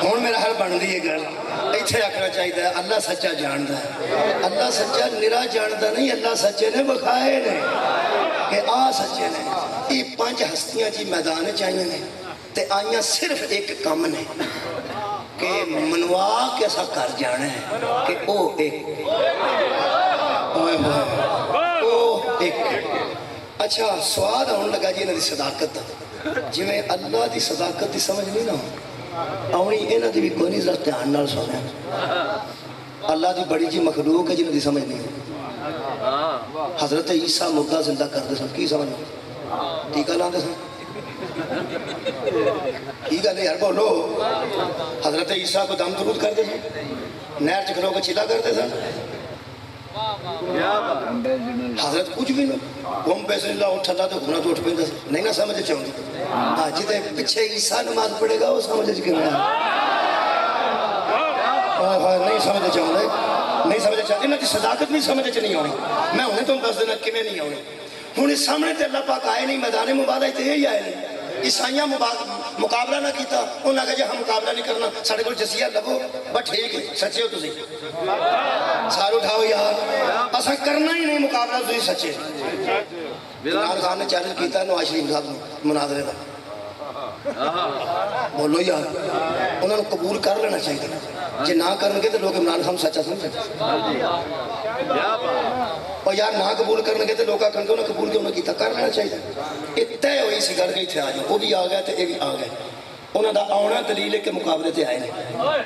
ہن میرا حل بن دی ہے گل ایتھے آکھنا چاہیے اللہ سچا جاندا ہے اللہ سچا نرا جاندا نہیں اللہ سچے نے بخائے نے کہ آ سچے نے یہ پانچ ہستیاں جی میدان چاہیے نے تے آئیاں صرف ایک کم نے کہ منوا کے ایسا کر جانا ہے کہ او ایک او ایک اچھا سواد آن لگا جی انہاں دی صداقت جی میں اللہ دی صداقت دی سمجھ نہیں نہ آنی انہاں دی بھی کوئی نہیں ذرا دھیان نال سونے اللہ دی بڑی جی مخلوق ہے جنہاں دی سمجھ نہیں حضرت عیسیٰ مردہ زندہ کر دے سن کی سمجھ نہیں ٹیکہ لاندے سن کی گل ہے یار بولو حضرت عیسیٰ کو دم درود کر دے سن نہر چکھلوں کو چلا کر دے سن حضرت کچھ بھی نہیں گم پیسے اللہ اٹھا تو گھنا تو اٹھ پہنتا نہیں نہ سمجھے چاہوں گی آج تے پچھے عیسیٰ نماز پڑھے گا وہ سمجھے کہ میں نہیں سمجھے چاہوں گے نہیں سمجھے چاہوں انہاں کی صداقت نہیں سمجھے چاہ نہیں ہونی میں انہیں تم دس دینا کمیں نہیں ہونی ہوں اس سامنے تے اللہ پاک آئے نہیں میدان مبالغہ تے یہی آئے نہیں عیسائیاں مقابلہ نہ کیتا انہوں نے کہا جی ہم مقابلہ نہیں کرنا ساڑھے کو جزیہ لگو بس ٹھیک ہے سچے ہو تسی سارو اٹھاؤ یار اسا کرنا ہی نہیں مقابلہ تسی سچے عمران خان نے چیلنج کیتا نواز شریف صاحب مناظرے دا بولو یار انہوں نے قبول کر لینا چاہیے جی نہ کرنگے تو لوگ عمران خان سچا سمجھے اور یار نہ قبول کرنے کے تو لوگا کرنگے انہیں قبول کیوں نہ کیتا کر لینا چاہیے اتنے ہوئی سی گھر گئی تھے آج وہ بھی آ گئے تھے یہ بھی آ گئے انہوں دا آنا دلیل ہے کہ مقابلے تے آئے نے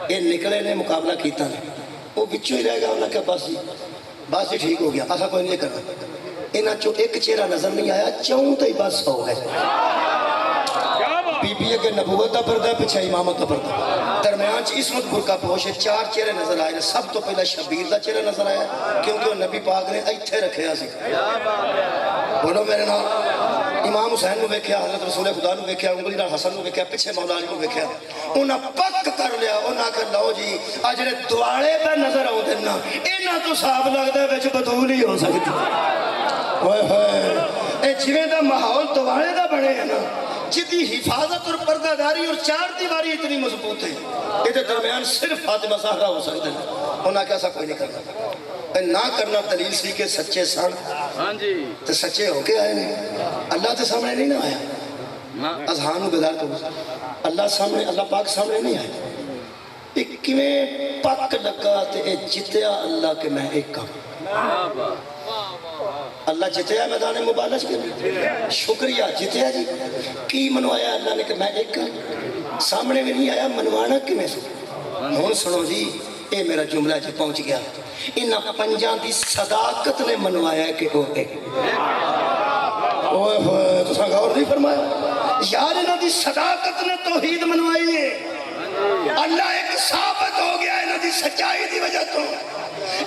یہ نکلے نے مقابلہ کیتا نے وہ بچوں ہی رہ گیا انہوں نے کہا بس جی ٹھیک ہو گیا ایسا کوئی نہیں کرنا انہاں چو ایک چہرہ نظر نہیں آیا چون تے بس ہو گئے بی بی اگے نبوت دا پردہ پیچھے امامت دا پردہ درمیان چ عصمت برقع پوش ہے چار چہرے نظر آئے سب تو پہلا شبیر دا چہرہ نظر آیا کیونکہ وہ نبی پاک نے ایتھے رکھیا سی بولو میرے نام امام حسین نو ویکھیا حضرت رسول خدا نو ویکھیا انگلی نال حسن نو ویکھیا پیچھے مولا علی نو ویکھیا انہاں پک کر لیا انہاں کہ لو جی آ جڑے دوالے پہ نظر آؤندے نا انہاں تو صاف لگدا وچ بطول ہی ہو سکدی ہوئے ہوئے اے جویں دا ماحول دوالے دا بنے ہے نا جدی حفاظت اور پردہ داری اور چار دیواری اتنی مضبوط ہے یہ درمیان صرف فاطمہ زہرا ہو سکتے ہیں انہاں کہ ایسا کوئی نہیں کرنا نہ کرنا دلیل سی کہ سچے سن تو سچے ہو کے آئے نہیں اللہ کے سامنے نہیں نہ آیا اذہان و بیدار تو اللہ سامنے اللہ پاک سامنے نہیں آیا ایک کیویں پاک لگا تے اے جتیا اللہ کے میں ایک کام اللہ جتیا میدان مبالغ کے شکریہ جتیا جی کی منوایا اللہ نے کہ میں ایک کام سامنے میں نہیں آیا منوانا کہ میں ہون سنو جی اے میرا جملہ جی پہنچ گیا انہاں پنجاں دی صداقت نے منوایا کہ وہ ایک اوہ ہوئے تو ساں غور نہیں فرمایا یار انہاں دی صداقت نے توحید منوائی ہے اللہ ایک ثابت ہو گیا انہاں دی سچائی دی وجہ تو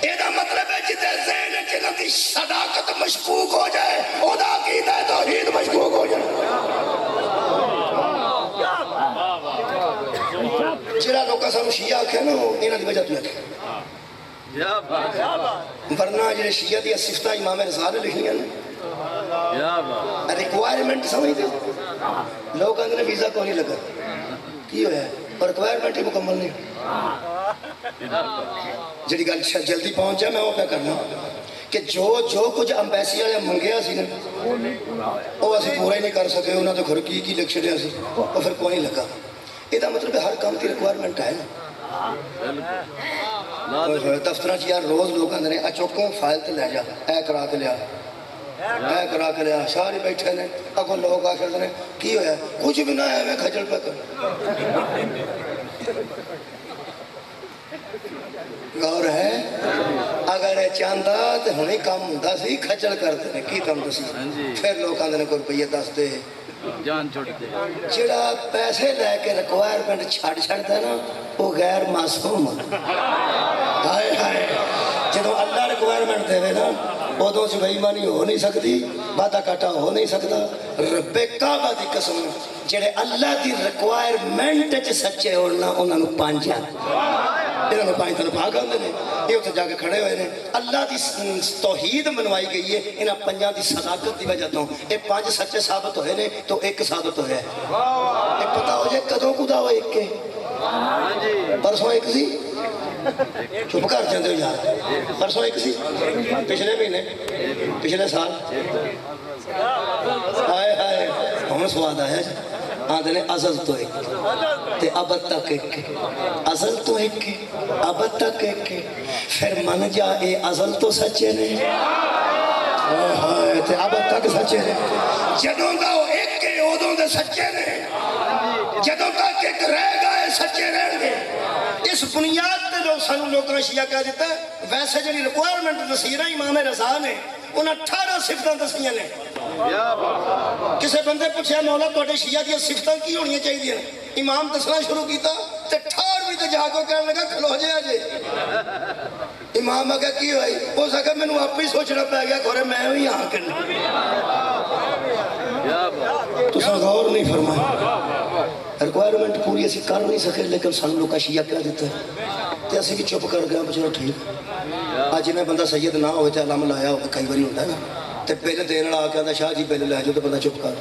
ایدہ مطلب ہے جتے ذہن ہے کہ انہاں دی صداقت مشکوک ہو جائے خدا عقیدہ توحید مشکوک ہو جائے جرا لوکا سانو شیعہ آکھے نا انہاں دی وجہ تو لکھے ورنہ جڑے شیعہ دی صفتہ امام رضا نے لکھی ہیں ریکوائرمنٹ سمجھ دے لوگ اندر ویزا کو نہیں لگا کی ہویا ہے اور ریکوائرمنٹ ہی مکمل نہیں جڑی گل جلدی پہنچ جائے میں وہ کیا کرنا کہ جو کچھ امبیسی والے منگیا سی نا وہ اسی پورا ہی نہیں کر سکے انہوں نے گھر کی لکھ چھڑیا سی وہ پھر کوئی نہیں لگا یہ مطلب ہر کام کی ریکوائرمنٹ ہے نا دفترہ یار روز لوگ اندر اچوکوں فائل تے لے جا اے کرا کے لیا اے کرا کے لیا سارے بیٹھے نے اگوں لوگ آ کر کی ہویا کچھ بھی نہ ہے میں کھجل پہ کر غور ہے اگر چاندہ تو ہمیں کام ہوتا سی کھجل کرتے ہیں کی کام دسی پھر لوگ آندھنے کوئی روپیے دس دے جان چھوڑتے جڑا پیسے لے کے ریکوائرمنٹ چھڑتا ہے نا وہ غیر معصوم ہائے ہائے جدو اللہ ریکوائرمنٹ دے نا ادو چ بے ایمانی ہو نہیں سکتی وعدہ کاٹا ہو نہیں سکتا رب کعبہ دی قسم جڑے اللہ دی ریکوائرمنٹ چ سچے ہونا انہاں نوں پانچ انہاں نوں پانچ تن پاک آندے نے یہ اتنے جا کے کھڑے ہوئے نے اللہ دی توحید منوائی گئی ہے انہاں پنجاں دی صداقت دی وجہ تو یہ پانچ سچے ثابت ہوئے نے تو ایک ثابت ہویا ہے یہ پتہ ہو جائے کدوں خدا ہوا ایک کے پرسوں ایک سی چپ کر جاندے ہو یار پرسوں ایک سی پچھلے مہینے پچھلے سال آئے آئے ہمیں سواد آیا آدھے نے ازل تو ایک تے ابد تک ایک ازل تو ایک ابد تک ایک پھر من جا اے ازل تو سچے نے تے ابد تک سچے نے جدوں دا وہ ایک کے ادوں دے سچے نے جدوں تک ایک رہ گئے سچے رہن گے اس بنیاد تے جو سانو لوکاں شیعہ کہہ دیتا ہے ویسے جڑی ریکوائرمنٹ دسیرہ امام رضا نے انہاں 18 صفتاں دسیاں نے کسے بندے پوچھیا مولا تواڈے شیعہ دی صفتاں کی ہونی چاہیے امام دسنا شروع کیتا تے 18ویں تے جا کے کہنے لگا کھلو جے جے امام آگے کی ہوئی ہو سکے مینوں آپ ہی سوچنا پہ گیا کھورے میں بھی یہاں کرنا تساں غور نہیں فرمایا ریکوائرمنٹ پوری اسی کر نہیں سکے لیکن سانو لوکا شیعہ کہہ دیتا ہے تے اسی بھی چپ کر گیا چلو ٹھیک آج میں بندہ سید نہ ہوئے تے علم لایا ہوئے کئی باری ہوتا ہے نا تے بل دین والا آ کے شاہ جی بل لے جو تے بندہ چپ کر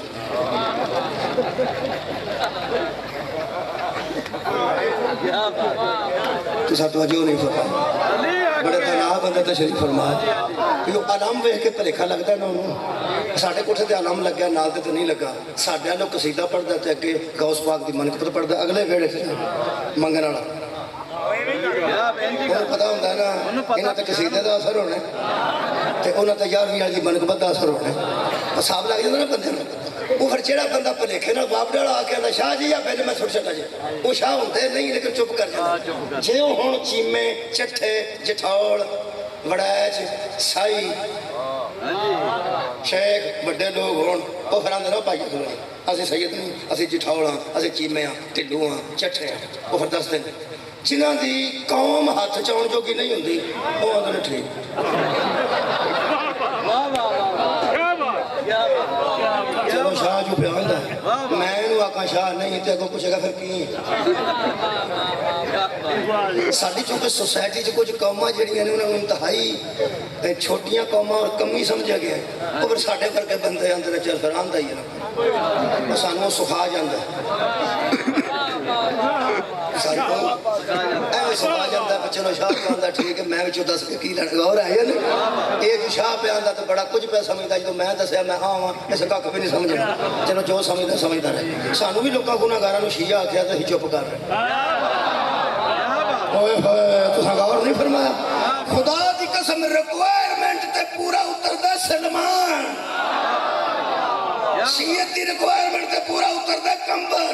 تو ساتھ توجہ نہیں فرمایا بڑے تنہا بندے تشریف فرمایا کہ وہ علم ویکھ کے بھلیکھا لگتا ہے نا انہوں ساڑھے کوٹھے تے علم لگ گیا نال تے نہیں لگا ساڑھے لوگ قصیدہ پڑھ دیتے اگے غوث پاک دی منقبت پڑھ دے اگلے ویڑے سے منگن والا انہوں پتہ ہوتا ہے نا انہوں تے قصیدے دا اثر ہونا ہے تے انہوں تے 11ویں والی منقبت دا اثر ہونا ہے صاحب لگ جاتا نا بندے نا وہ پھر جیڑا بندہ بھلیکھے نا باپ ڈالا آ کے شاہ جی یا پہلے میں چھوڑ چکا جی وہ شاہ ہوتے نہیں لیکن چپ کر جاتا جے وہ ہوں چیمے چٹھے جٹھوڑ وڑیچ سائی شیخ بڑے لوگ ہون وہ پھر آندے نا پائی کھلو اسی سید نہیں اسی جٹھوڑ ہاں اسی چیمے ہاں ٹلو ہاں چٹھے ہاں وہ پھر دس دیں جنہاں دی قوم ہاتھ چاؤن جو کی نہیں ہوندی وہ آندے نے ٹھیک چلو آکھاں شاہ نہیں تے اگوں پوچھے گا پھر کی ساری چونکہ سوسائٹی چ کچھ قوماں جڑیاں نے انہاں نوں انتہائی چھوٹیاں قوماں اور کمی سمجھا گیا ہے، وہ پھر ساڈے ورگے بندے آندے نے چل پھر آندا ہی ہے نا، سانوں سکھا جاندا ہے سانوں ایویں سکھا جاندا ہے، چلو شاہ پہ آندا ٹھیک ہے میں وچوں دس کے کی لینا غور ہے نا، یہ جو شاہ پہ آندا تو بڑا کچھ پہ سمجھدا جدوں میں دسیا میں ہاں اسے کھ بھی نہیں سمجھنا، چلو جو سمجھدا سمجھدا رہے، سانوں بھی لوکاں گناہگاراں نوں شیعہ آکھیا تے چپ کر رہے، اوئے ہوئے تساں غور نہیں فرمایا، خدا دی قسم ریکوائرمنٹ تے پورا اتردا سلمان، شیعت دی ریکوائرمنٹ تے پورا اتردا کمبر،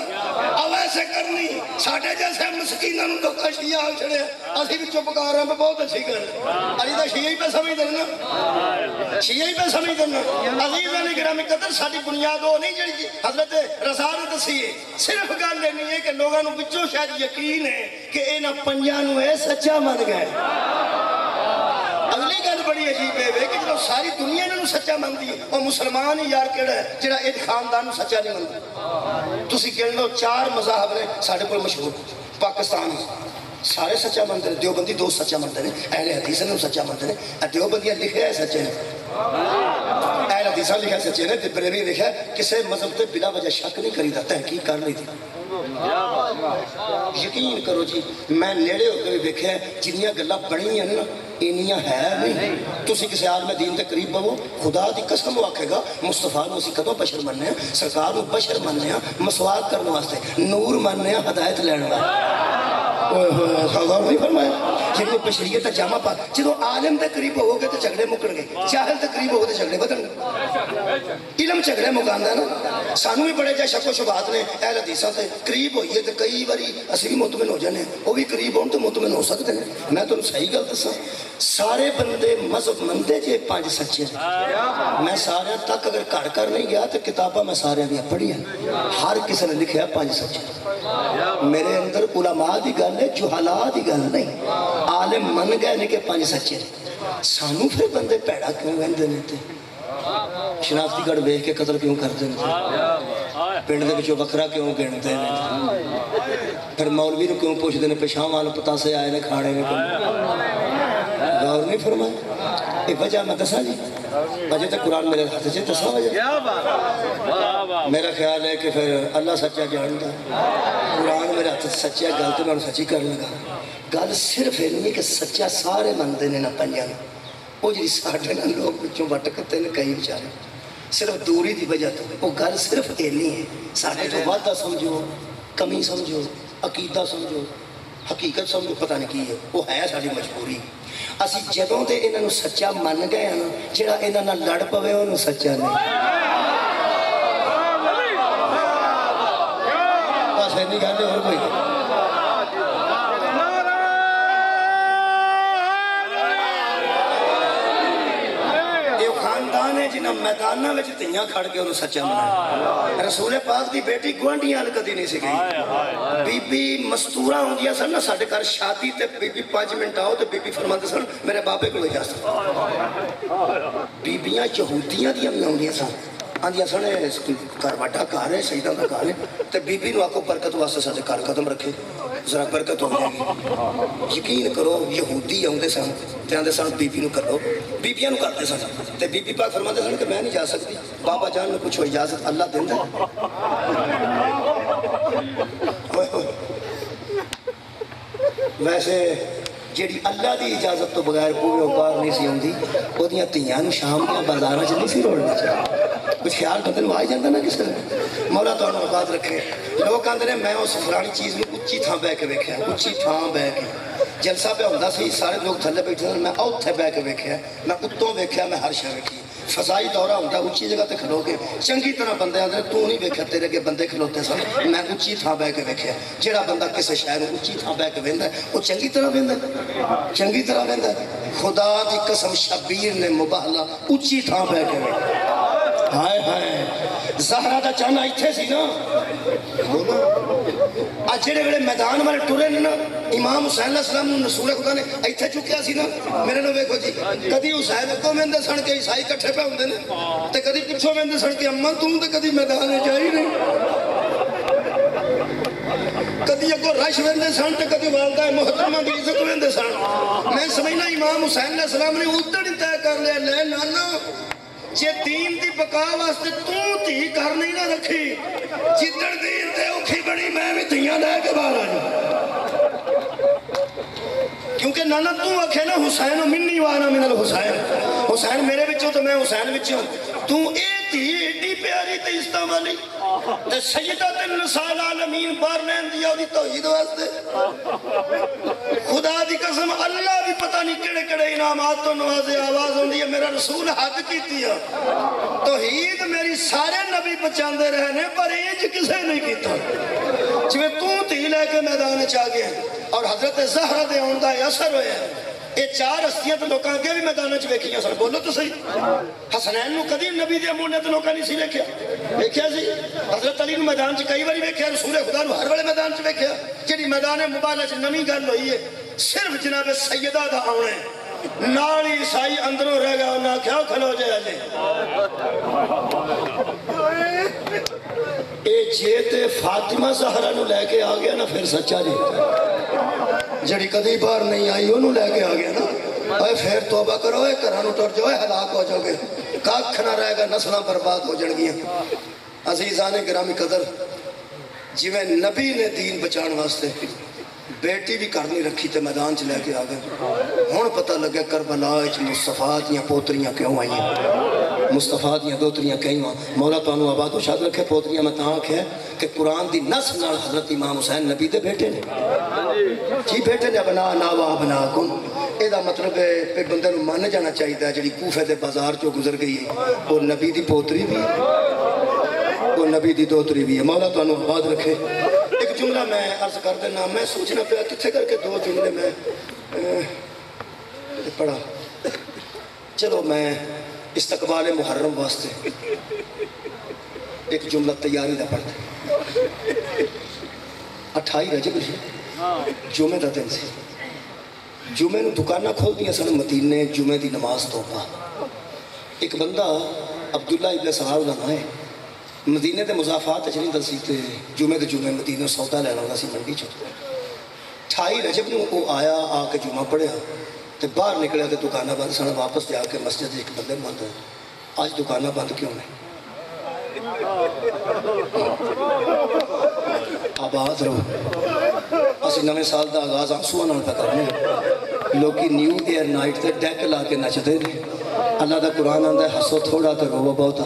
اب ایسے کرنی ساڈے جیسے مسکیناں نوں دھوکا شیعہ آ چھڑے اسی بھی چپ کر رہے ہیں، بہت اچھی گل علی دا شیعہ ہی پہ سمجھ دینا، شیعہ ہی پہ سمجھ دینا، عزیزاں گرامی قدر ساری بنیاد وہ نہیں جڑی حضرت رضا نے دسی ہے، صرف گل نہیں ہے کہ لوگاں نوں وچوں شاید یقین ہے کہ انہاں پنجاں نوں اے سچا من گئے، اگلی گل بڑی عجیب ہے کہ جب ساری دنیا انہوں سچا مانتی ہے اور مسلمان ہی یار کیڑا ہے جڑا ایک خاندان سچا نہیں مانتا، تسی کہہ لو 4 مذاہب نے ساڈے کول مشہور پاکستان سارے سچا مانتے ہیں، دیوبندی 2 سچا مانتے ہیں، اہل حدیث نے سچا مانتے ہیں، دیوبندیاں لکھے ہے سچے نے، اہل حدیثاں لکھا سچے نے، بریلوی لکھا کسے مذہب تے بلا وجہ شک نہیں کریدا، تحقیق کر لی تھی، یقین کرو جی میں نیڑے ہو کے دیکھا جنیاں گلاں بڑی ہیں نا انیاں ہے نہیں، تسی کسی عالم دین تے قریب بہو خدا دی قسم آکھے گا مصطفیٰ نو اسی کدوں بشر مننے ہیں، سرکار نو بشر مننے ہیں مسواک کرنے واسطے، نور مننے ہیں ہدایت لینے واسطے، غور نہیں فرمایا جنہوں بشریت جامع پا جدو عالم دے قریب ہو گئے تو جھگڑے مکن گے، جاہل دے قریب ہو گئے تو جھگڑے بدن گے، علم جھگڑے مکاندہ ہے نا، سانو بھی بڑے جائے شک و شبہات نے اہل حدیثاں تے قریب ہوئیے تو کئی باری اسی بھی مطمئن ہو جانے وہ بھی قریب ہوں تو مطمئن ہو سکتے ہیں، میں تو صحیح گل دساں سارے بندے مذہب مندے جے 5 سچے ہیں، میں سارے تک اگر گھر کر نہیں گیا تو کتاباں میں سارے دیا پڑھی ہیں، ہر کسی نے لکھیا 5 سچے، میرے اندر علماء دی گل ہے جہلاء دی گل نہیں، عالم من گئے نے کہ 5 سچے سانو پھر بندے پیڑا کیوں گھندے نے تے شناختی کارڈ ویکھ کے قتل کیوں کرتے ہیں، پنڈ دے وچوں وکھرا کیوں گھنتے ہیں، پھر مولوی نو کیوں پوچھتے ہیں پیشاں وال پتا سے آئے نے کھاڑے نے غور نہیں فرمایا، ایک وجہ میں دسا جی وجہ تو قرآن میرے ہاتھ سے دسا وجہ میرا خیال ہے کہ پھر اللہ سچا جانتا قرآن میرے ہاتھ سے سچا گل تو میں سچی کر لگا، گل صرف یہ نہیں کہ سچا سارے مندے نے نہ پنجاں وہ جی ساڈے نہ لوگ پچھوں وٹکتے نے کئی بیچارے صرف دوری دی وجہ تو وہ گل صرف یہ نہیں ہے، ساڈے تو وعدہ سمجھو کمی سمجھو عقیدہ سمجھو حقیقت سمجھو پتہ نہیں کی ہے، وہ ہے ساری مجبوری، اسی جدوں تے انہاں نوں سچا من گئے نا جڑا انہاں نال لڑ پوے انہوں سچا نہیں، بس اینی گل ہے اور کوئی جنہاں میدانہ وچ تیاں کھڑ کے انہوں سچا منا، رسول پاک دی بیٹی گوانڈیاں کدی نہیں سی گئی، بی بی مستورہ ہوں گیا سن نا ساڑھے کار شادی تے بی بی 5 منٹ آؤ تے بی بی فرماتے سن میرے بابے کو اجازت، بی بیاں یہودیاں دیاں بھی ہوں گیا سن آندیا سن گھر وڈا گھر ہے سیداں دا گھر ہے تے بی بی نو آکو برکت واسطے ساڈے گھر قدم رکھے ذرا برکت ہو جائے گی، یقین کرو یہودی آؤندے سن تے آندے سن بی بی نو کر لو، بیبیاں نو کرتے سن تے بی بی پاک فرماتے سن کہ میں نہیں جا سکتی، بابا جان نے پوچھو اجازت اللہ دیندا ویسے جیڑی اللہ دی اجازت تو بغیر پورے اوپار نہیں سی ہوندی وہ دیاں تیاں نو شام دیاں بازاراں چ نہیں سی روڑنا چاہیے، کچھ خیال بندے نو آ جاندا نا کس طرح، مولا تانوں اوقات رکھے، لوگ آندے نے میں اس فلانی چیز نو اچھی تھاں بہ کے ویکھیا، اچھی تھاں بہ کے جلسہ پہ ہوندا سی سارے لوگ تھلے بیٹھے سن میں اوتھے بہ کے ویکھیا، میں اتوں ویکھیا میں ہر شے ویکھی، فضائی دورہ ہوندا اچھی جگہ تے کھلو کے چنگی طرح بندے آندے تو نہیں ویکھیا تیرے کے بندے کھلوتے سن، میں اچھی تھاں بہ کے ویکھیا، جڑا بندہ کسے شے نو اچھی تھاں بہ کے ویندا ہے وہ چنگی طرح ویندا ہے، چنگی طرح ویندا ہے، خدا دی قسم شبیر نے مباہلا اچھی تھاں بہ کے ویندا، ہائے ہائے زہرا دا چانا ایتھے سی نا، آج جڑے بڑے میدان والے ٹرے نے نا امام حسین علیہ السلام نے رسول خدا نے ایتھے چکیا سی نا، میرے نو ویکھو جی کدی حسین کو ویندے سن کے عیسائی کٹھے پہ ہوندے نے تے کدی پچھوں ویندے سن کے اماں توں تے کدی میدان وچ آئی نہیں، کدی اگوں رش ویندے سن تے کدی والدہ محترمہ دی عزت ویندے سن. میں سمجھنا امام حسین علیہ السلام نے ادھر ہی طے کر لیا لے نانا جے دین دی بقا واسطے تو دھی گھر نہیں نہ رکھی جدڑ دین تے اوکھی بڑی میں بھی دھیاں لے کے باہر آ جاؤں. کیونکہ نانا تو آکھے نا حسین منی وانا من الحسین حسین میرے بچوں تو میں حسین بچوں تو اے تھی ایڈی پیاری تے عزتاں والی تے سیدۃ النساء العالمین بارنین دیا دی توحید واسطے. خدا دی قسم اللہ بھی پتہ نہیں کڑے کڑے انعامات تو نوازے آواز ہوندی ہے میرا رسول حد کیتی ہے. توحید میری سارے نبی بچاندے رہنے پر ایج کسے نہیں کیتا جویں تو تھی لے کے میدان چ آ گیا اور حضرت زہرا دے آن دا اثر ہویا. یہ چار ہستیاں تو لوکاں کے بھی میدانوں چ ویکھیاں سن. بولو تو صحیح. حسنین نو کدی نبی دے منہ نے تو لوکاں نہیں سی ویکھیا ویکھیا سی. حضرت علی نو میدان چ کئی باری ویکھیا رسول خدا نو ہر ویلے میدان چ ویکھیا. جڑی میدان مبارک چ نویں گل ہوئی ہے صرف جناب سیدہ دا آنا ہے نال ہی عیسائی اندروں رہ گیا انہاں کیا کھلو جائے جے اے جے تے فاطمہ زہرا نو لے کے آ گیا نا پھر سچا جی. جڑی کدی باہر نہیں آئی انہوں لے کے آ گیا نا اے پھر توبہ کرو اے گھراں ٹر جاؤ ہلاک ہو جاؤ گے کھ نہ رہے گا نسلاں برباد ہو جان گیاں. عزیزان گرامی قدر جویں نبی نے دین بچان واسطے بیٹی بھی گھر نہیں رکھی تے میدان چ لے کے آ گئے. ہن پتہ لگا کربلا وچ مصطفیٰ دیاں پوتریاں کیوں آئیں مصطفیٰ دیاں دوتریاں کیوں. مولا تانوں آباد و شاد رکھے. پوتریاں میں تاں آکھیا کہ قرآن دی نسل نال حضرت امام حسین نبی دے بیٹے نے جی بیٹے نے ابنا ناوا ابنا کن. اے دا مطلب ہے کہ بندے نوں من جانا چاہیے جڑی کوفے دے بازار چوں گزر گئی ہے وہ نبی دی پوتری بھی وہ نبی دی دوتری بھی ہے. مولا تانوں آباد رکھے. ایک جملہ میں عرض کر دینا میں سوچنا پیا کتنے کر کے دو جملے میں پڑھا. چلو میں استقبال محرم واسطے ایک جملہ تیاری دا پڑھتا. 28 رجب جمعے دا دن سی. جمعے نو دکانہ کھول دیا سن مدینے جمعے دی نماز تو بعد. ایک بندہ عبداللہ ابن سلام دا نام ہے مدینے دے مضافات چلی دا سی تے جمعے دے جمعے مدینے سودا لینا دا سی منڈی چ. 28 رجب نو وہ آیا آ کے جمعہ پڑھیا تے باہر نکلیا تے دکانہ بند سن. واپس جا کے مسجد ایک بندے بند ہے آج دکانہ بند کیوں نہیں آباد رہو. اسی نویں سال دا آغاز آنسواں نال پہ کرنے لوکی نیو ایئر نائٹ تے ڈیک لا کے نچدے نے. اللہ دا قرآن آندا ہے ہسو تھوڑا تے رو بہتا.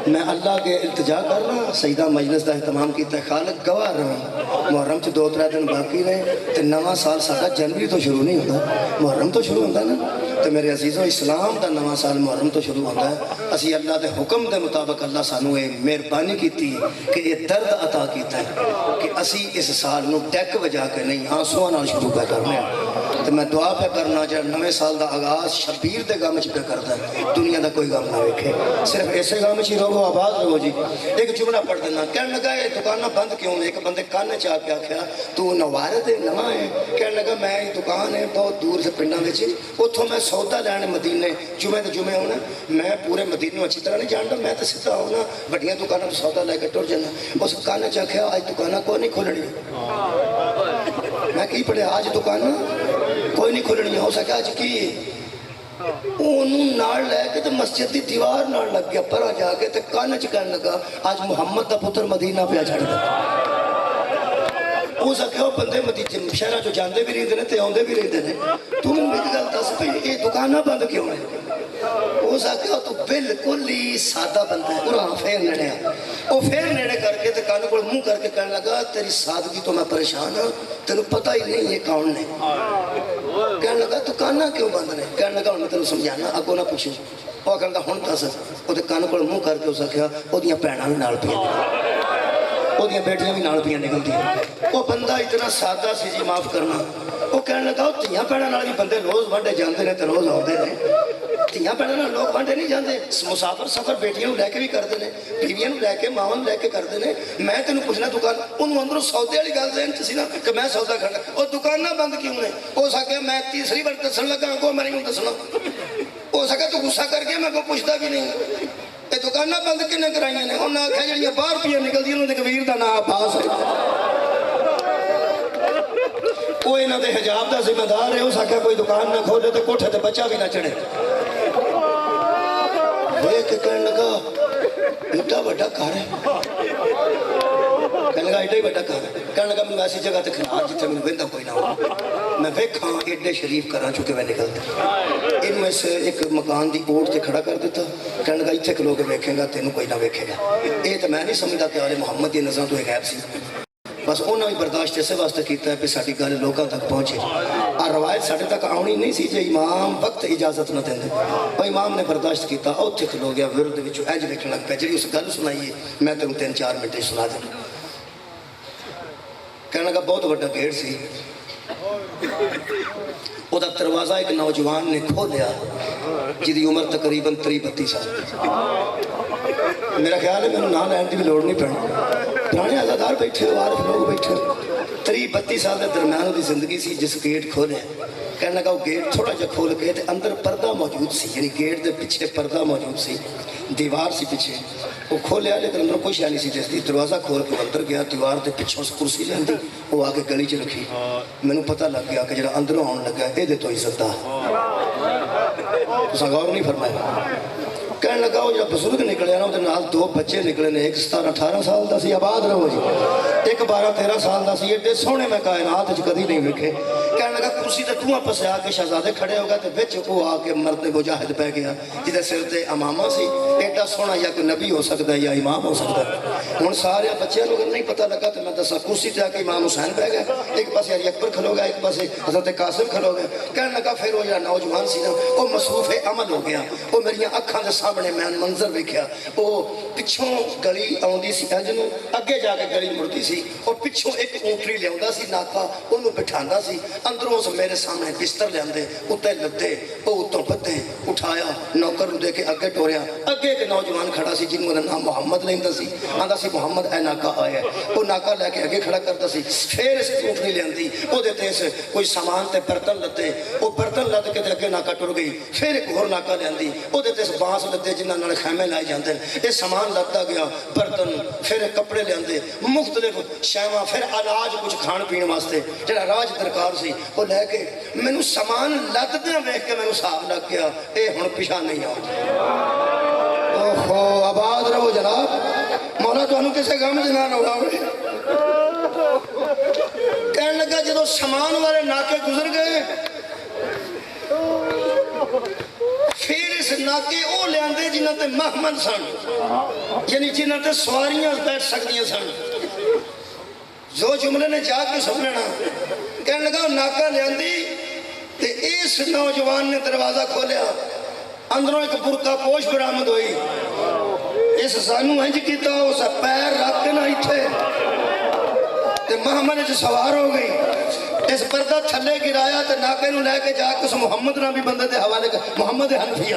میں اللہ کے التجا کر رہا سیدہ مجلس دا اہتمام کیتا ہے. خالق گواہ رہا محرم چ 2-3 دن باقی رہے تے نواں سال ساڈا جنوری تو شروع نہیں ہوتا محرم تو شروع ہوتا نا. تو میرے عزیزوں اسلام دا نواں سال محرم تو شروع ہوتا ہے. اسی اللہ دے حکم دے مطابق اللہ سانو یہ مہربانی کیتی ہے کہ یہ درد عطا کیتا ہے کہ اسی اس سال نو ڈیک وجا کے نہیں آنسواں نال شروع پہ کرنے. تو میں دعا پہ کرنا جب نویں سال دا آغاز شبیر دے غم چ پہ کرتا ہے دنیا دا کوئی غم نہ ویکھے صرف ایسے غم چ رہو آباد رہو جی. ایک جملہ پڑھ دینا کہنے لگا یہ دکانہ بند کیوں. ایک بندے کان چ آ کے آکھیا تو نوارد ہے نواں ہے. کہنے لگا میں یہ دکان ہے بہت دور سے پنڈاں وچ اتھوں میں سودا لین مدینے جمعے دے جمعے ہونا. میں پورے مدینے اچھی طرح نہیں جانتا میں تو سیدھا ہونا بڑیاں دکانوں تو سودا لے کے ٹر جانا. اس کان چ آکھیا آج دکانہ کوئی نہیں کھولنی. میں کی پڑھیا آج دکانہ کوئی نہیں کھولنی. ہو سکے آج کی انہوں نال لے کے تو مسجد دی دیوار نال لگ گیا پرا جا کے تے کان چ کہنے لگا آج محمد دا پتر مدینہ پہ چڑھ گیا. ہو سکے وہ بندے مدینہ شہراں چوں جاندے بھی رہندے نے تے آوندے بھی رہندے نے. تو مینوں ایک گل دس پئی یہ دکانہ بند کیوں ہے. ہو سکے تو بالکل ہی سادہ بندہ ہے. قرآن پھر نیڑے وہ پھر نیڑے کر کے تے کان کول منہ کر کے کہنے لگا تیری سادگی تو میں پریشان ہوں تینوں پتہ ہی نہیں یہ کون نے. کہنے لگا دکانہ کیوں بند نے. کہنے لگا ہن میں تینوں سمجھانا اگوں نہ پوچھو. وہ کہنے لگا ہن دس وہ کان کول منہ کر کے اس آکھیا وہ دیاں بھیناں بھی نال پیاں وہ دیاں بیٹیاں بھی نال پیاں نکلدیاں. وہ بندہ اتنا سادہ سی جی معاف کرنا. وہ کہنے لگا وہ دھیاں بھیناں نال بھی بندے روز وانڈے جاندے نے تے روز آوندے نے. دھیاں بھیناں نال لوگ وانڈے نہیں جاندے. مسافر سفر بیٹیاں لے کے بھی کرتے ہیں بیویاں لے کے ماواں لے کے کرتے ہیں. میں تینوں پوچھنا دکان انہوں اندروں سودے والی گل ذہن چ سی نا کہ میں سودا کھڑا وہ دکاناں بند کیوں نے. ہو سکے میں تیسری بار دسن لگا اگوں میں نہیں دسنا. ہو سکے تو غصہ کر کے میں کوئی پوچھتا بھی نہیں یہ دکاناں بند کنے کرائیاں نے. انہاں آکھیا جڑیاں باہر پیاں نکلدیاں انہاں دے ویر دا نام عباس ہے. وہ یہاں کے حجاب کا ذمہ دار ہے. اس آخیا کوئی دکان نہ کھولے تو کوٹھے تے بچہ بھی نہ چڑھے. دیکھ کے کہنے لگا ایڈا بڑا گھر ہے. کہنے لگا ایڈا ہی بڑا گھر ہے. کہنے لگا میں ایسی جگہ تے کھنا جتنے مجھے بہتا کوئی نہ ہو. میں ویکھاں ایڈے شریف کراں چکے میں نکلتا. انہوں اس ایک مکان دی اوٹ تے کھڑا کر دیتا. کہنے لگا اتنے کھلو کے ویکھے گا تینوں کوئی نہ ویکھے گا. یہ تو میں نہیں سمجھتا کہ آل محمد دی نظروں تو ایک غیب سی. بس انہوں نے برداشت اسے واسطے کیتا ہے کہ ساری گل لوگوں تک پہنچے. اور روایت سارے تک آنی نہیں سی جی امام وقت اجازت نہ دیں. وہ امام نے برداشت کیتا. اتنے کھلو گیا ورد وچوں انج ویکھن لگ پیا. جی اس گل سنائی ہے میں تینوں 3-4 منٹ سنا دوں. کہنے لگا بہت بڑا گیٹ سی. وہ دروازہ ایک نوجوان نے کھولیا جی عمر تقریباً 30-32 سال. میرا خیال ہے میرے نام لین کی بھی لوڑ نہیں پڑنی. پرانے عزادار بیٹھے عارف لوگ بیٹھے 30-32 سال کے درمیان کی زندگی سی. جس گیٹ کھولے کہنے لگا وہ گیٹ تھوڑا جا کھول کے اندر پردہ موجود سی. یعنی گیٹ کے پیچھے پردہ موجود سی. دیوار سی پیچھے. وہ کھولیا لیکن اندر کچھ ہے نہیں سی. جس دی دروازہ کھول کے اندر گیا دیوار کے پیچھوں کرسی لیندی وہ آ کے گلی چ رکھی. مینوں پتہ لگ گیا کہ جڑا اندروں آن لگا یہ تو عزت دا. تساں غور نہیں فرمایا. کہنے لگا وہ جو بزرگ نکلے نا وہ 2 بچے نکلے نے. ایک 17-18 سال کا سی آباد رہو جی. ایک 12-13 سال کا سی. ایڈے سونے میں کائنات کدی نہیں ویکھے. کہنے لگا کرسی تے دواں پسے آ کے شہزادے کھڑے ہو گئے. بچ وہ آ کے مرد مجاہد پہ گیا جہاں سر تے امامہ سی. ایڈا سونا یا کوئی نبی ہو سکتا ہے یا امام ہو سکتا ہے. ہوں سارے بچوں کو نہیں پتہ لگا تو میں دسا کرسی تے آ کے امام حسین پہ گئے. ایک پاسے علی اکبر کھلو گیا ایک پاسے حضرت قاسم کھلو گئے. کہنے لگا پھر وہ جڑا نوجوان سی نا وہ مصروف عمل ہو گیا. وہ میری اکھاں دے سامنے میں منظر ویکھیا. وہ پچھوں گلی آوندی سی جنوں اگے جا کے گلی مڑتی سی. اور پچھوں ایک اونٹری لیا سی ناکا انہوں بٹھانا سی. اندروں سے میرے سامنے بستر لے اتنے لدے وہ اتوں پتے اٹھایا نوکر دے کے اگے ٹوریا. اگے ایک نوجوان کھڑا سی جنہوں کا نام محمد لینا سی. آتا سی محمد اے ناکا آیا. وہ ناکا لے کے اگے کھڑا کرتا سی. پھر اس اونٹری لیا وہ دیتے سے کوئی سامان تے برتن لتے. وہ برتن لد کے اگے ناکا ٹر گئی. پھر ایک ہور ناکا لیا وہ دیتے سے بانس لتے جنہوں خیمے لائے جاتے ہیں. یہ سامان لگتا گیا برتن پھر کپڑے لے مختلف شیواں پھر اناج کچھ کھان پین واسطے جڑا راج درکار سی وہ لے کے مینوں سامان لددیاں ویکھ کے مینوں حساب لگ گیا اے ہن پیچھا نہیں آؤ. اوہو آباد رہو جناب. مولا تانوں کسے غم وچ نہ ہوے. کہنے لگا جدوں سامان والے ناکے گزر گئے پھر اس ناکے وہ لے جنہوں تے محمل سن. یعنی جنہوں تے سواریاں بیٹھ سکتی سن. جو جملے نے جا کے سن لینا. کہنے لگا ناکا لیا اس نوجوان نے دروازہ کھولیا. اندروں ایک برقع پوش برآمد ہوئی. اس سانو انج کیتا اس پیر رکھ کے نہ اتھے محمد سوار ہو گئی. اس پردہ تھلے گرایا تو ناکے نو لے کے جا کے اس محمد نامی بندے دے حوالے کر محمد حنفیہ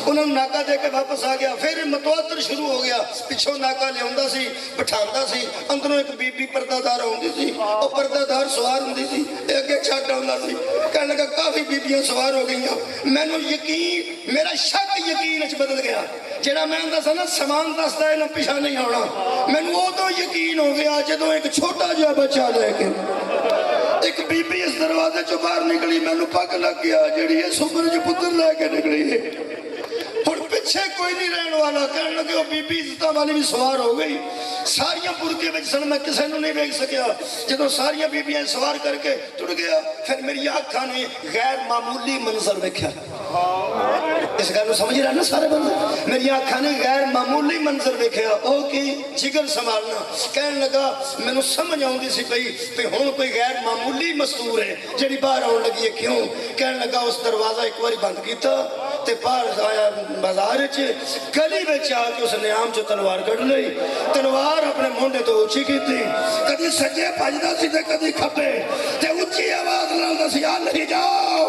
انہوں نے ناکا دے کے واپس آ گیا. پھر متواتر شروع ہو گیا. پچھوں ناکا لے آندا سی بٹھاندا سی. اندروں ایک بی بی پردہ دار ہوندی سی. اور پردہ دار سوار ہوندی سی. اگے چھڈ آندا سی. کہنے لگا کافی بیبیاں سوار ہو گئیاں. مینوں یقین میرا شک یقین وچ بدل گیا. جڑا میں آندا سا نا سامان دسدا ہے نا پیچھا نہیں آنا. مینوں ادوں یقین ہو گیا جدوں ایک چھوٹا جہا بچہ لے کے ایک بی بی اس دروازے چو باہر نکلی. میں پک لگ گیا جیڑی ہے سکر جو پتر لے کے نکلی ہے. اور پیچھے کوئی نہیں رہن والا. کہنے لگے وہ بی بی عزتاں والی بھی سوار ہو گئی. ساریاں برقے وچ سن. میں کسے نوں نہیں ویکھ سکیا. جدوں ساریاں بیبیاں سوار کر کے ٹر گیا پھر میری اکھاں نے غیر معمولی منظر ویکھیا. اس گل سمجھ رہا نا سارے بندے. میری اکھاں نے غیر معمولی منظر ویکھیا. او کی جگر سنبھالنا. کہنے لگا مینوں سمجھ آوندی سی پئی تے ہن کوئی غیر معمولی مستور ہے جڑی باہر آن لگی ہے. کیوں؟ کہنے لگا اس دروازہ ایک باری بند کیتا تے باہر آیا بازار چ گلی وچ آ کے اس نے آم چ تلوار کڈ لئی. تلوار اپنے مونڈے تو اونچی کیتی. کدی سجے بھجدا سی تے کدی کھبے تے اونچی آواز نال دسی آ نہیں جاؤ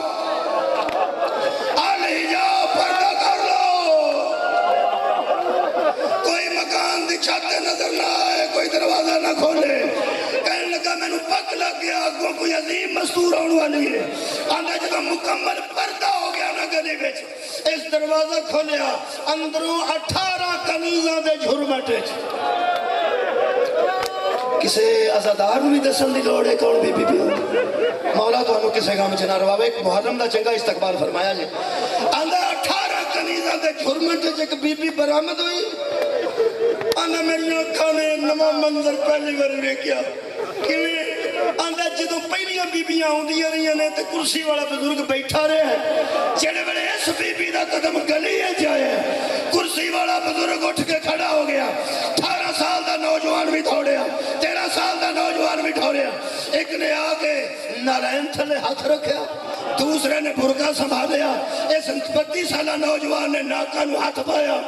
جاؤ پردہ کر لو. کوئی مکان دی چھت نظر نہ آئے کوئی دروازہ نہ کھولے. کہنے لگا مینوں پک لگ گیا اگوں کوئی عظیم مستور آن والی ہے. آندا جدوں مکمل پردہ ہو گیا نا گلی وچ اس دروازہ کھولیا. اندروں 18 کنیزاں دے جھرمٹ وچ کسے عزادار بھی دسن دی لوڑ ہے کون بی بی مولا تو کسی کام چ نہ رواوے. ایک محرم دا چنگا استقبال فرمایا جی. آندا 18 کنیزاں دے جھرمٹ وچ ایک بی بی برآمد ہوئی. آندا میری اکھاں نے نواں منظر پہلی بار ویکھیا. کیویں؟ آندا جدوں پہلیاں بیبیاں آوندیاں رہیاں نے تے کرسی والا بزرگ بیٹھا رہا ہے. جڑے ویلے اس بی بی دا قدم گلی وچ آیا کرسی والا بزرگ اٹھ کے کھڑا ہو گیا. 18 سال دا نوجوان بھی دوڑیا, 13 سال دا نوجوان بھی دوڑیا. ایک نے آ کے نارائن تھلے ہاتھ رکھیا, دوسرے نے برقع سنبھالیا. اس 32 سالہ نوجوان نے ناکاں نوں ہاتھ پایا.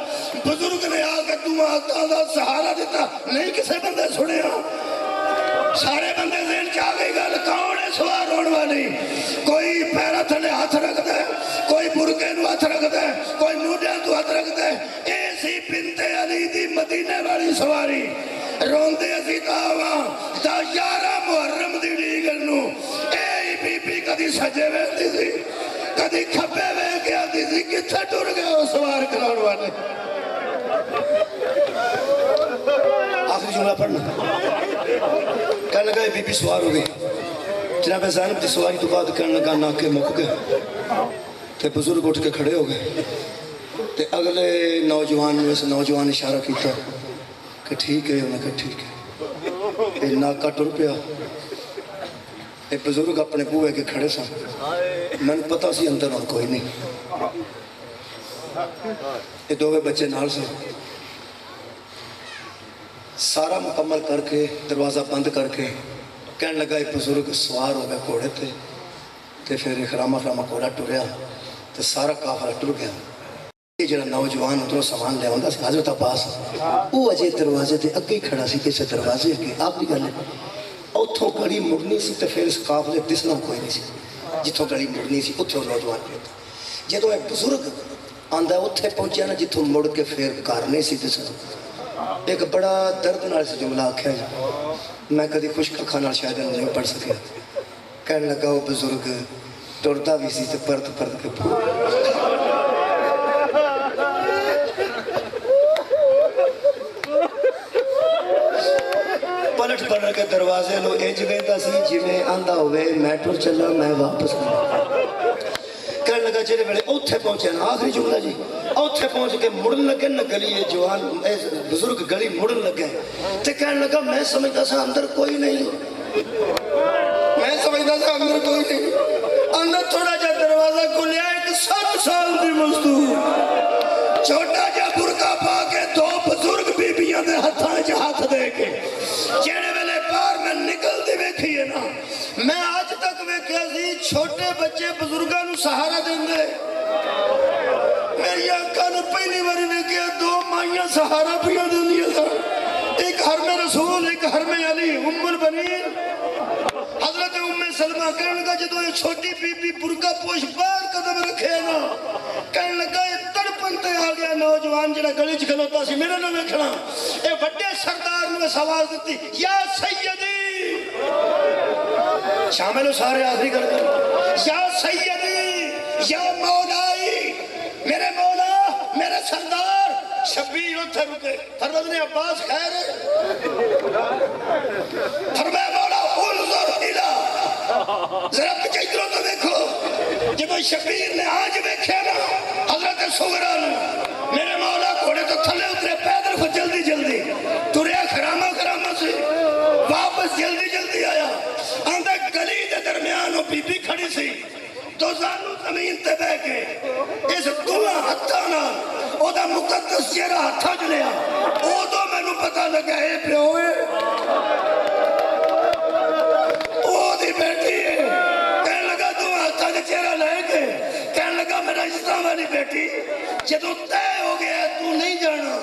بزرگ نے آ کے دعا دا سہارا دیتا. نہیں کسے بندے سنیا, سارے بندے ذہن چاہ گئی گل کون ہے سوار ہونے والی. کوئی پیرا تھلے ہاتھ رکھتا ہے, کوئی برقے نو ہاتھ رکھتا ہے, کوئی موڈیاں تو ہاتھ رکھتا ہے. اے سی بنت علی دی مدینے والی سواری روندے اسی تاواں دا 11 محرم دی ڈیگل نو. اے بی بی کدی سجے ویندی سی, کدی کھبے ویکھ کے آندی سی. کتھے ٹر گئے وہ سوار کراؤن والے. آخری جملہ پڑھنا. کہنے لگا بی بی سوار ہو گئی. جناب زینب دی سواری تو بعد کہنے لگا ناکے مک گئے تے بزرگ اٹھ کے کھڑے ہو گئے. تے اگلے نوجوان نے اس نوجوان اشارہ کیتا کہ ٹھیک ہے. انہوں نے کہا ٹھیک ہے. یہ ناکا ٹر پیا. یہ بزرگ اپنے بوئے کے کھڑے سن. میں نے پتا سی اندر اور کوئی نہیں. یہ دووے بچے نال سے سارا مکمل کر کے دروازہ بند کر کے کہنے لگا یہ بزرگ سوار ہو گئے گھوڑے تے. تے پھر خرامہ گھوڑا ٹریا تے سارا کافلا ٹر گیا. یہ جڑا نوجوان ادھروں سامان لے آندا سی حضرت عباس, وہ اجے دروازے تے اگے کھڑا سی. کسے دروازے اگے آپ کی گل ہے اتھوں گڑی مڑنی سی تے پھر اس قافلے دسنا کوئی نہیں سی. جتھوں گڑی مڑنی سی اتھوں نوجوان کھڑا. جدوں ایک بزرگ آندا اتھے پہنچیا نا جتھوں مڑ کے پھر گھر نہیں سی دسنا. ایک بڑا درد نال سے جملہ آکھیا جی, میں کدی خشک اکھاں نال شاید نہیں پڑھ سکیا. کہنے لگا وہ بزرگ ٹردا بھی سی تے پرت پرت کے پلٹ پلٹ کے دروازے لو انج ویندا سی جویں آندا ہوئے میں ٹر چلا میں واپس آیا. کہنے لگا جڑے ویلے اوتھے پہنچے نا, آخری جملہ جی, اوتھے پہنچ کے مڑن لگے نا گلی, یہ جوان بزرگ گلی مڑن لگے تے کہنے لگا میں سمجھتا سا اندر کوئی نہیں, میں سمجھتا سا اندر کوئی نہیں. اندر تھوڑا جا دروازہ کھلیا, ایک 7 سال دی مزدور چھوٹا جا برقع پا کے 2 بزرگ بیبیاں دے ہتھاں وچ ہاتھ دے کے جڑے ویلے باہر میں نکلدی ویکھی ہے نا, میں آج تک ویکھیا سی چھوٹے بچے بزرگاں نوں سہارا دیندے. میری آنکھاں نے پہلی بار ویکھیا 2 مائیاں سہارا پیا دیندیاں سن. ایک حرم رسول, ایک حرم علی. ام البنین حضرت ام سلمہ کہنے لگا جدوں یہ چھوٹی بی بی برقع پوش باہر قدم رکھے نا, کہنے لگا یہ تڑپن تے آ گیا نوجوان جڑا گلی چ کھلوتا سی میرے نال ویکھنا. اے بڑے سردار نے آواز دیتی یا سیدی, شامل ہو سارے آخری گل کر, یا سیدی یا مولائی, میرے مولا میرے سردار. شبیر اتھے رکے, فرمایا نے عباس خیر ہے, فرمایا مولا انظر الہ, ذرا پیچھے ادھروں تو دیکھو. جب شبیر نے آج ویکھیا نا حضرت صغرا نو, میرے مولا گھوڑے تو تھلے اترے پیدل کو جلدی جلدی تریا خرامہ سے واپس جلدی جلدی آیا. آندا گلی دے درمیان وہ بی بی کھڑی سی, تو زانو زمین تے بہ کے اس دعا ہتھاں نال او دا مقدس چہرہ ہتھاں چ لیا. اودوں مینوں پتہ لگا اے پیو ہے, او دی بیٹی ہے. کہنے لگا دعا ہتھاں تے چہرہ لے کے کہنے لگا میرا اسلام والی بیٹی جدوں طے ہو گیا تو نہیں جانا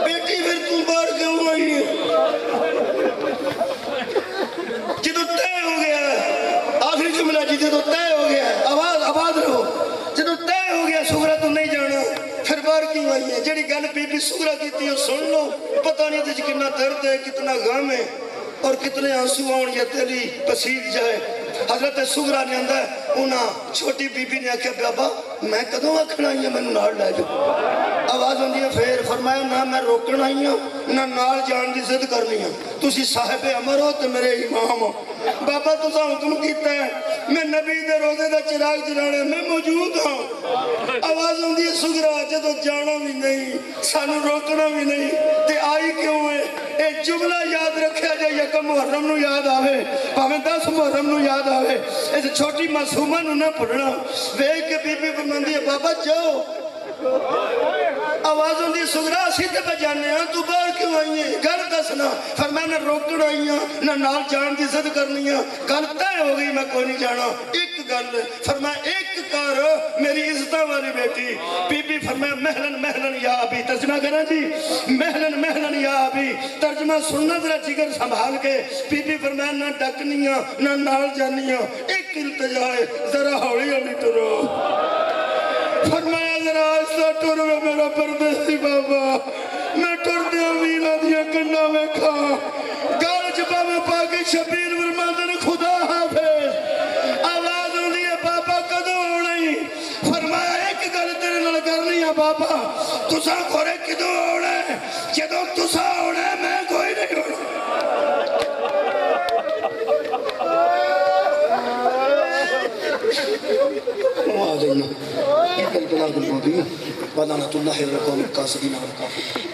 بیٹی, پھر تو باہر کیوں آئی ہے؟ جدوں طے ہو گیا, آخری جملہ جی, جدوں طے ہو گیا, آواز رہو, جدوں طے ہو گیا صغرا تو نہیں جانا پھر باہر کیوں آئی ہے؟ جڑی گل بی بی صغرا کیتی ہے سن لو, پتہ نہیں تے کتنا درد ہے, کتنا غم ہے اور کتنے آنسو آن یا تیری پسیج جائے. حضرت صغرا نے آندا ہے انہاں چھوٹی بی بی نے آکھیا بابا میں کدوں آکھنا آئی ہوں مینوں نال لے جاؤ. آواز ہوندی ہے پھر فرمایا نہ میں روکن آئی ہوں نہ نال جان دی ضد کرنی ہے, تسی صاحب امر ہو تے میرے امام ہو. بابا تسا حکم کیتا ہے میں نبی دے روزے دا چراغ جلانا میں موجود ہوں آواز ہوندی ہے سگرا جدو جانا بھی نہیں سانو روکنا بھی نہیں تے آئی کیوں ہے اے جملہ یاد رکھیا جائے یکم محرم نو یاد آوے پاویں 10 محرم نو یاد آوے اس چھوٹی معصومہ نو نہ پڑھنا ویکھ کے بی بی فرماندی ہے بابا جاؤ آواز ہوندی سگرا اسی تے بجانے ہیں تو باہر کیوں آئی ہیں گل دسنا فرمایا نہ روکن آئی ہیں نہ نال جان دی عزت کرنی ہے گل طے ہو گئی میں کوئی نہیں جانا ایک گل فرمایا ایک کار میری عزتاں والی بیٹی بی بی فرمایا مہلن مہلن یا ابی ترجمہ کرنا جی مہلن مہلن یا ابی ترجمہ سننا ذرا جگر سنبھال کے بی بی فرمایا نہ ڈکنیاں نہ نال جانیاں ایک التجا ہے ذرا ہولی ہولی ٹرو فرمایا ذرا ایسا ٹر میں میرا پردیسی بابا میں ٹر دیا ویلا دیا کنڈا میں کھا گال جبا میں پاکی شبیر فرماندن خدا حافظ آواز ہوندی ہے بابا کدو ہونے فرمایا ایک گل تیرے نال کرنی ہے بابا تسا کھورے کدو ہونے جدو تسا ہونے میں کوئی نہیں ہونے وعلينا إذا البلاد الماضية ولعنة الله الرقام القاسدين والكافرين